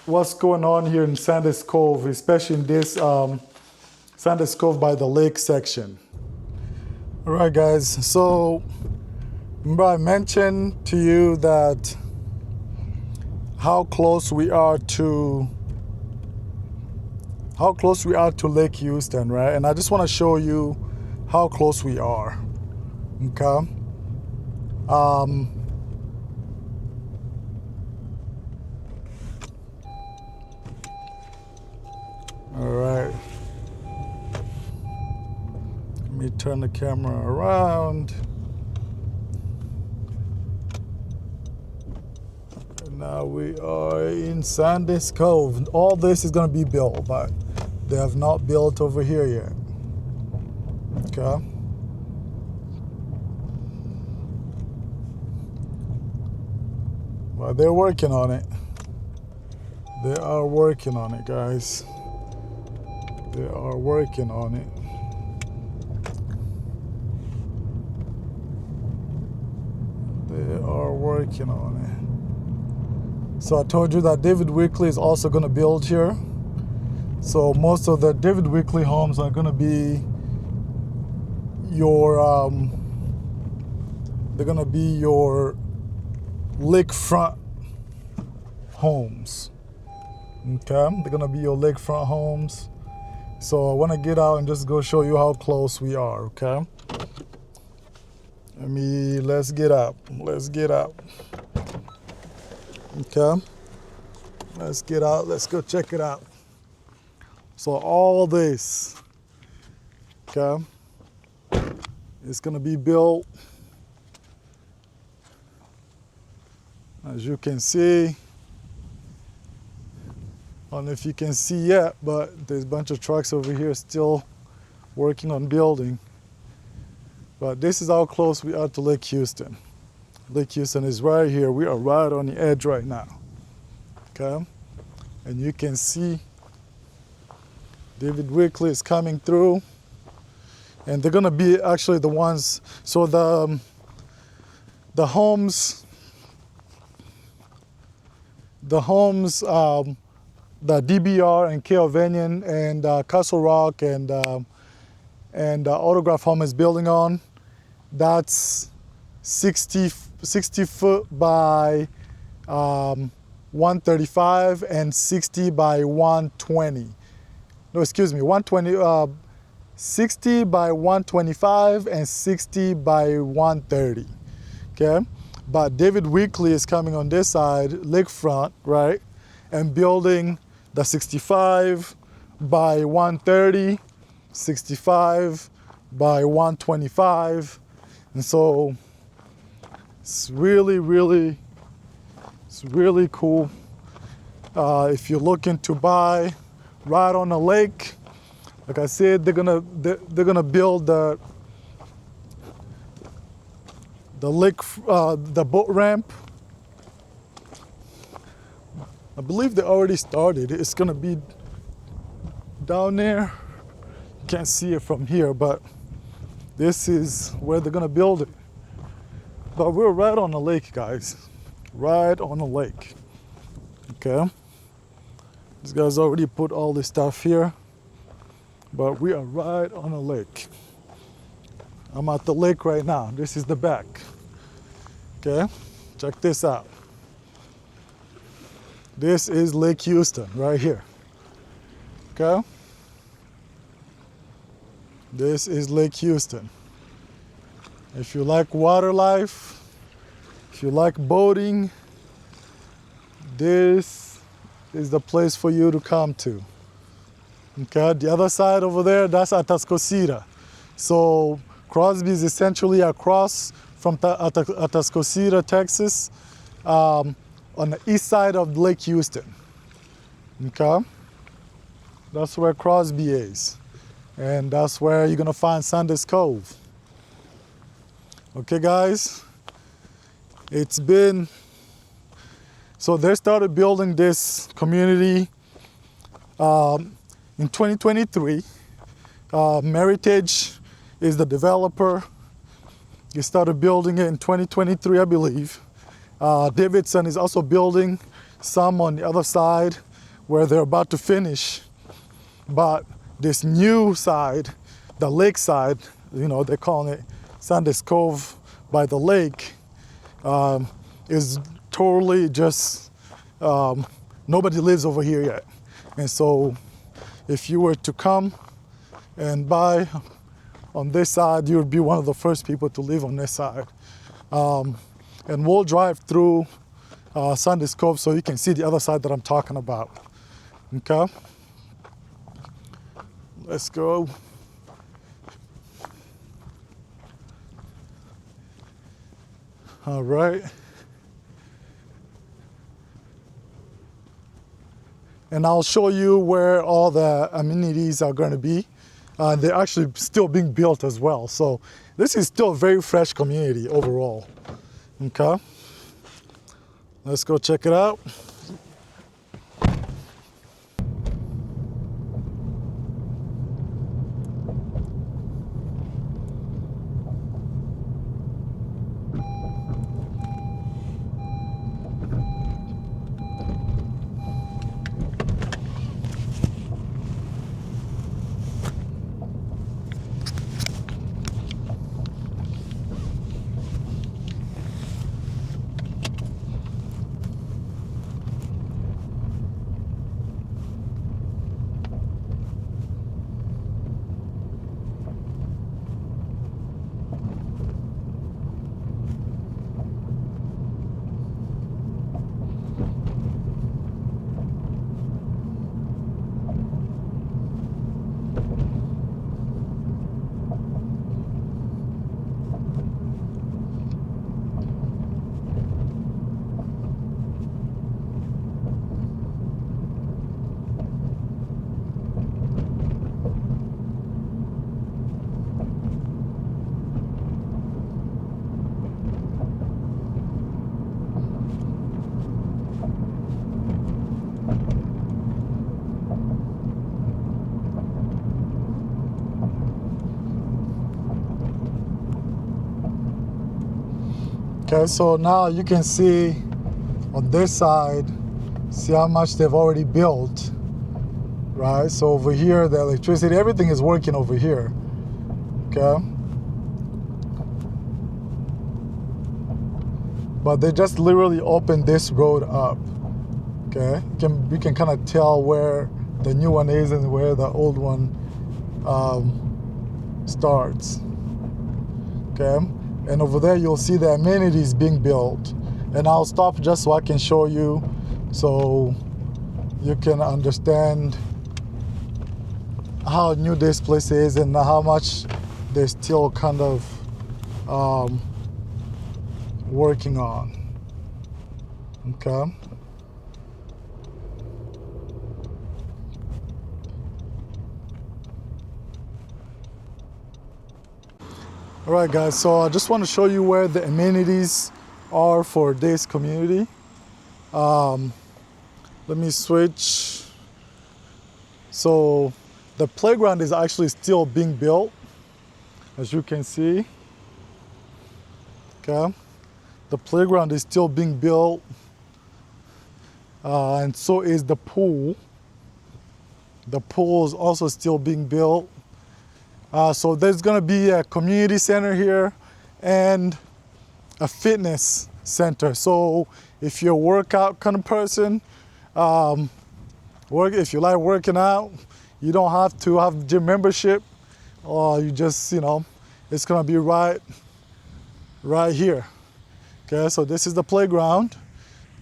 what's going on here in Sundance Cove, especially in this Sundance Cove by the lake section. All right, guys, so remember I mentioned to you that how close we are to Lake Houston, right? And I just want to show you how close we are. Okay. All right. Let me turn the camera around. And now we are in Sundance Cove. All this is going to be built, but they have not built over here yet. Okay. But they're working on it. They are working on it, guys. They are working on it. They are working on it. So I told you that David Wickley is also going to build here. So most of the David Wickley homes are going to be your, they're going to be your lakefront homes. Okay, they're going to be your lakefront homes. So I want to get out and just go show you how close we are, okay? Let's get out. Let's get out. Okay? Let's get out. Let's go check it out. So all this, okay, it's going to be built. As you can see, I don't know if you can see yet, but there's a bunch of trucks over here still working on building. But this is how close we are to Lake Houston. Lake Houston is right here. We are right on the edge right now. Okay? And you can see David Wickley is coming through. And they're going to be actually the ones, so the homes, the DBR and Hovnanian and Castle Rock and Autograph Home is building on, that's 60 foot by 135 and 60 by 120. No, excuse me, 60 by 125 and 60 by 130. Okay? But David Wickley is coming on this side, lakefront, right? And building the 65 by 130, 65 by 125. And so it's really cool. If you're looking to buy right on the lake, like I said, they're gonna build the lake, the boat ramp. I believe they already started. It's gonna be down there. Can't see it from here, but this is where they're gonna build it. But we're right on the lake, guys. Right on the lake. Okay. These guys already put all this stuff here, but we are right on the lake. I'm at the lake right now. This is the back. Okay, check this out. This is Lake Houston right here. Okay? This is Lake Houston. If you like water life, if you like boating, this is the place for you to come to. Okay, the other side over there, that's Atascocita. So Crosby is essentially across from Atascocita, Texas, on the east side of Lake Houston. Okay? That's where Crosby is. And that's where you're gonna find Sundance Cove. Okay, guys? It's been, so they started building this community in 2023. Meritage is the developer. He started building it in 2023, I believe. Davidson is also building some on the other side where they're about to finish. But this new side, the lake side, you know, they're calling it Sundance Cove by the lake, is totally just, nobody lives over here yet. And so if you were to come and buy on this side, you would be one of the first people to live on this side. And we'll drive through Sundance Cove so you can see the other side that I'm talking about. Okay? Let's go. All right. And I'll show you where all the amenities are going to be. They're actually still being built as well. So this is still a very fresh community overall. Okay. Let's go check it out. Okay, so now you can see on this side, see how much they've already built, right? So over here, the electricity, everything is working over here, okay? But they just literally opened this road up, okay? We can kind of tell where the new one is and where the old one starts, okay? And over there, you'll see the amenities being built. And I'll stop just so I can show you, so you can understand how new this place is and how much they're still kind of working on. Okay. All right, guys, so I just want to show you where the amenities are for this community. Let me switch. So the playground is actually still being built, as you can see. Okay, the playground is still being built, and so is the pool. The pool is also still being built. So there's going to be a community center here and a fitness center. So if you're a workout kind of person, if you like working out, you don't have to have gym membership, or you just, it's going to be right here. Okay, so this is the playground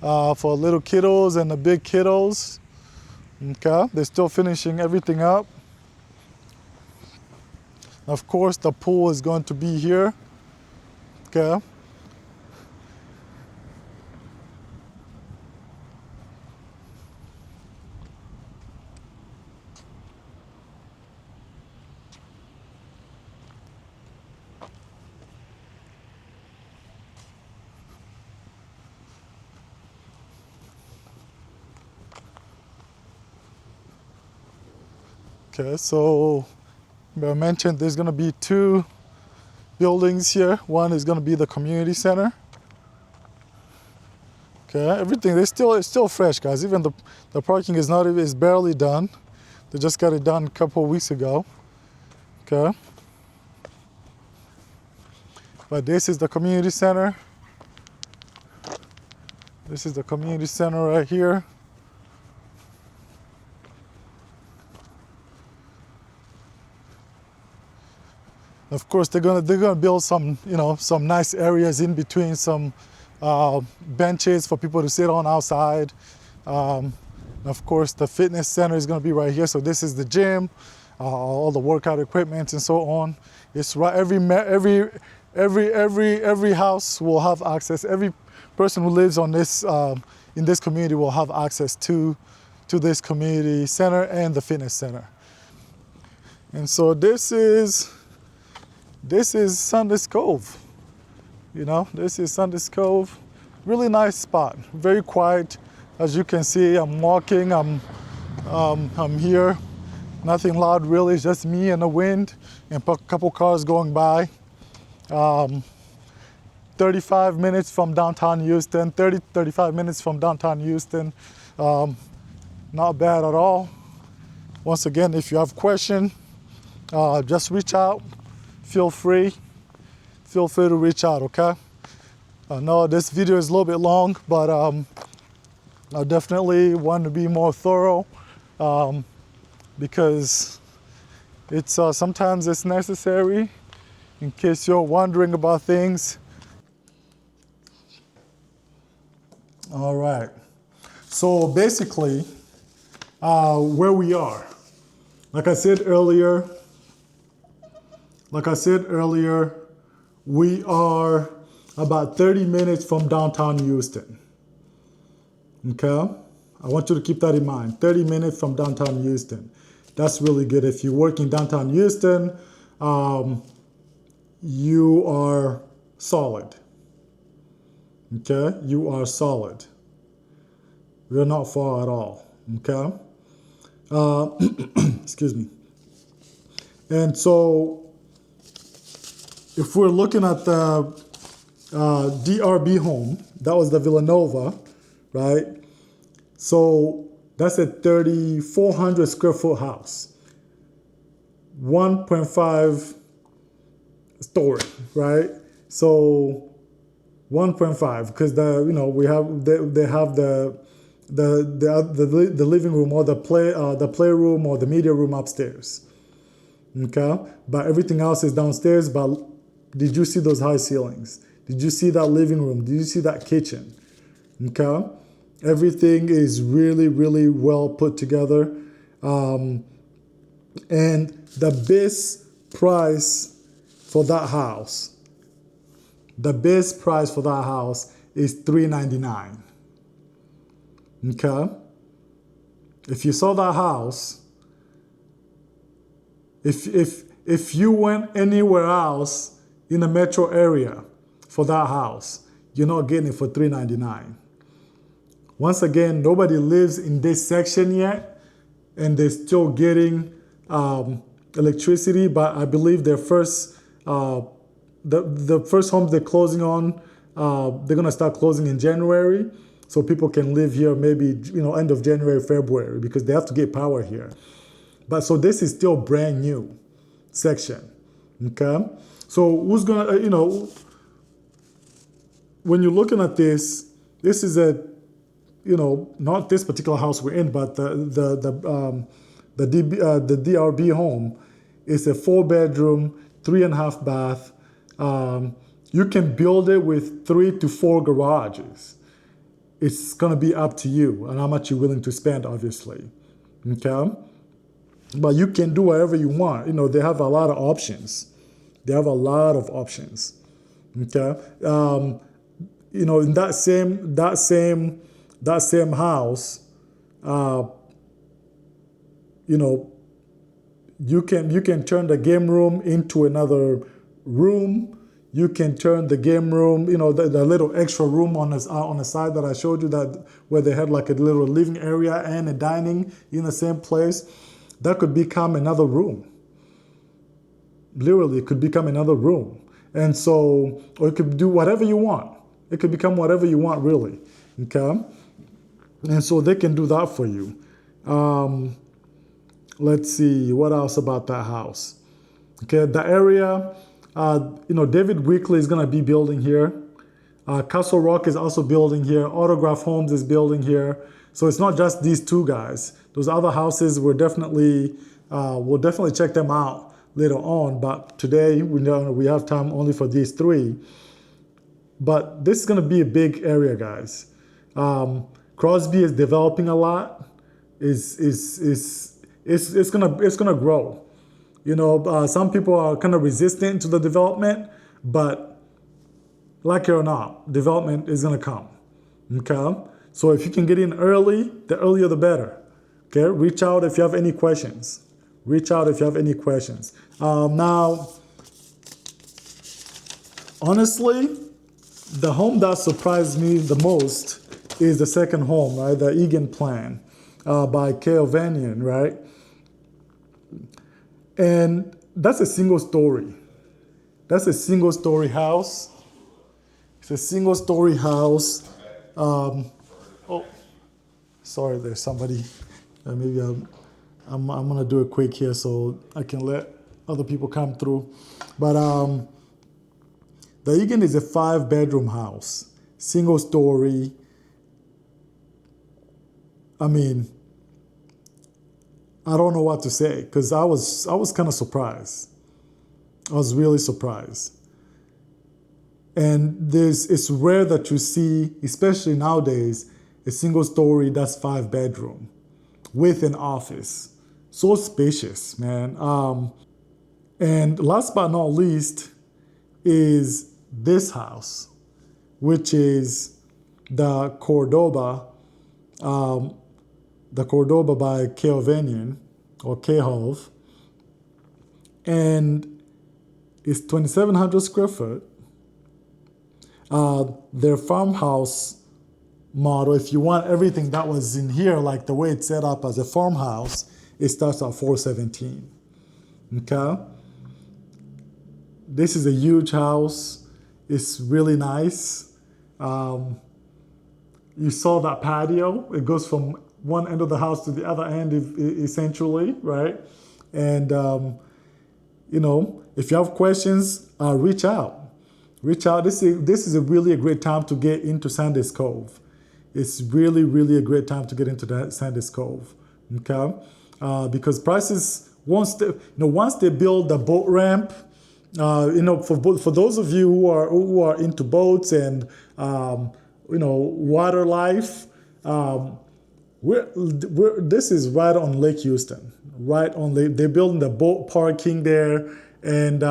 for little kiddos and the big kiddos. Okay, they're still finishing everything up. Of course, the pool is going to be here. Okay. Okay, so I mentioned there's going to be two buildings here. One is going to be the community center. Okay, everything it's still fresh, guys. Even the parking is barely done. They just got it done a couple of weeks ago. Okay, but this is the community center. This is the community center right here. Of course, they're gonna build some some nice areas in between, some benches for people to sit on outside. Of course, the fitness center is gonna be right here. So this is the gym, all the workout equipment and so on. It's right every Every house will have access. Every person who lives on this in this community will have access to this community center and the fitness center. And so this is Sundance Cove. You know, this is Sundance Cove. Really nice spot. Very quiet. As you can see, I'm walking. I'm here. Nothing loud really. It's just me and the wind and a couple cars going by. 35 minutes from downtown Houston, 35 minutes from downtown Houston. Not bad at all. Once again, if you have questions, just reach out. Feel free to reach out, okay? I know this video is a little bit long, but I definitely want to be more thorough because it's sometimes it's necessary in case you're wondering about things. All right. So basically, where we are, like I said earlier, we are about 30 minutes from downtown Houston. Okay? I want you to keep that in mind. 30 minutes from downtown Houston. That's really good. If you work in downtown Houston, you are solid. Okay? You are solid. We're not far at all. Okay? Excuse me. And so, if we're looking at the DRB home, that was the Villanova, right? So that's a 3,400 square foot house, 1.5 story, right? So 1.5 because they have the living room or the playroom or the media room upstairs. Okay, but everything else is downstairs. But did you see those high ceilings? Did you see that living room? Did you see that kitchen? Okay, everything is really, really well put together. And the best price for that house, is $399. Okay, if you saw that house, if you went anywhere else in the metro area for that house, you're not getting it for $399. Once again, nobody lives in this section yet, and they're still getting electricity. But I believe their first the first homes they're closing on, they're gonna start closing in January, so people can live here maybe end of January, February, because they have to get power here. But so this is still brand new section, okay? So who's gonna, when you're looking at this is a, not this particular house we're in, but the DRB home is a 4-bedroom, 3.5 bath. You can build it with 3 to 4 garages. It's gonna be up to you and how much you're willing to spend, obviously, okay? But you can do whatever you want. They have a lot of options. Okay? In that same house, you can turn the game room into another room. You can turn the game room, the little extra room on the side that I showed you, that where they had like a little living area and a dining in the same place. That could become another room. Literally, it could become another room. And so, or it could do whatever you want. It could become whatever you want, really. Okay? And so they can do that for you. Let's see, what else about that house? Okay, the area, David Weekley is going to be building here. Castle Rock is also building here. Autograph Homes is building here. So it's not just these two guys. Those other houses, we'll definitely check them out later on. But today, we have time only for these three. But this is going to be a big area, guys. Crosby is developing a lot. It's gonna grow. Some people are kind of resistant to the development, But like it or not, development is gonna come. Okay? So if you can get in early, the earlier the better. Okay? Reach out if you have any questions. Reach out if you have any questions. Now, honestly, the home that surprised me the most is the second home, right? The Egan plan by Hovnanian, right? And that's a single story. That's a single story house. It's a single story house. Oh, sorry, there's somebody. Maybe I'm gonna do it quick here so I can let other people come through. But the Egan is a 5-bedroom house, single story. I mean, I don't know what to say because I was kind of surprised. I was really surprised. And it's rare that you see, especially nowadays, a single story that's 5-bedroom with an office. So spacious, man. And last but not least is this house, which is the Cordoba by Hovnanian or Khov, and it's 2,700 square foot. Their farmhouse model, if you want everything that was in here, like the way it's set up as a farmhouse, it starts at 417. Okay? This is a huge house. It's really nice. You saw that patio. It goes from one end of the house to the other end, essentially, right? And, you know, if you have questions, reach out. Reach out. This is really a great time to get into Sundance Cove. It's really, really a great time to get into that Sundance Cove, okay? Because prices, once they build the boat ramp, for those of you who are into boats and water life, this is right on Lake Houston, right on Lake. They're building the boat parking there, and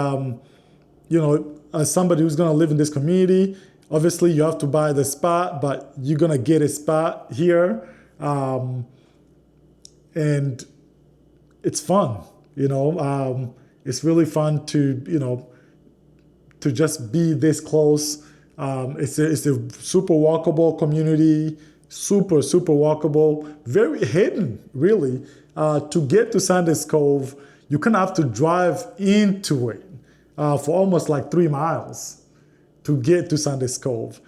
as somebody who's gonna live in this community, obviously you have to buy the spot, but you're gonna get a spot here, and it's fun, It's really fun to just be this close. It's a super walkable community, super walkable, very hidden, really. To get to Sundance Cove, you kind of have to drive into it for almost like 3 miles to get to Sundance Cove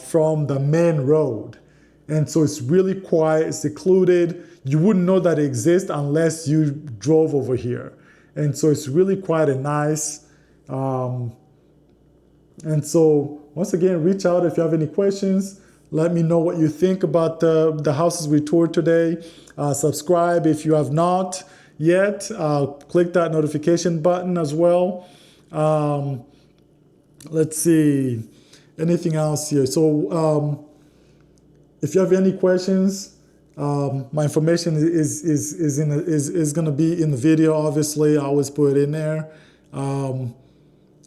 from the main road. And so it's really quiet, secluded. You wouldn't know that it exists unless you drove over here. And so it's really quiet and nice. And so once again, reach out if you have any questions. Let me know what you think about the houses we toured today. Subscribe if you have not yet. Click that notification button as well. Let's see, anything else here? So if you have any questions, my information is going to be in the video. Obviously, I always put it in there.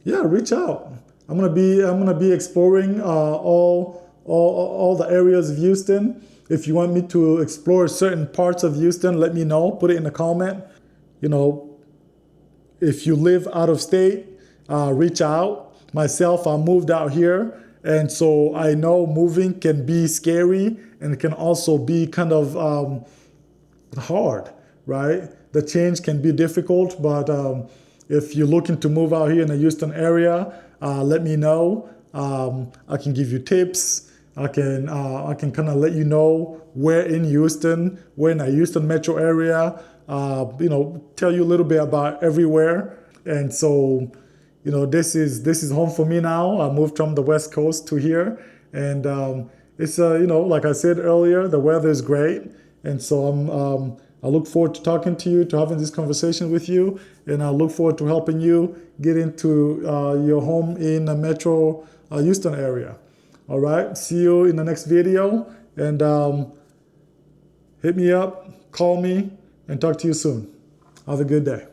Reach out. I'm gonna be exploring all the areas of Houston. If you want me to explore certain parts of Houston, let me know. Put it in a comment. If you live out of state, reach out. Myself, I moved out here, and so I know moving can be scary and it can also be kind of hard, right? The change can be difficult, but if you're looking to move out here in the Houston area, let me know. I can give you tips. I can kind of let you know where in Houston, where in the Houston metro area, tell you a little bit about everywhere. And so, this is home for me now. I moved from the West Coast to here, and it's like I said earlier, the weather is great, and so I look forward to talking to you, to having this conversation with you, and I look forward to helping you get into your home in the metro Houston area. All right, see you in the next video, and hit me up, call me, and talk to you soon. Have a good day.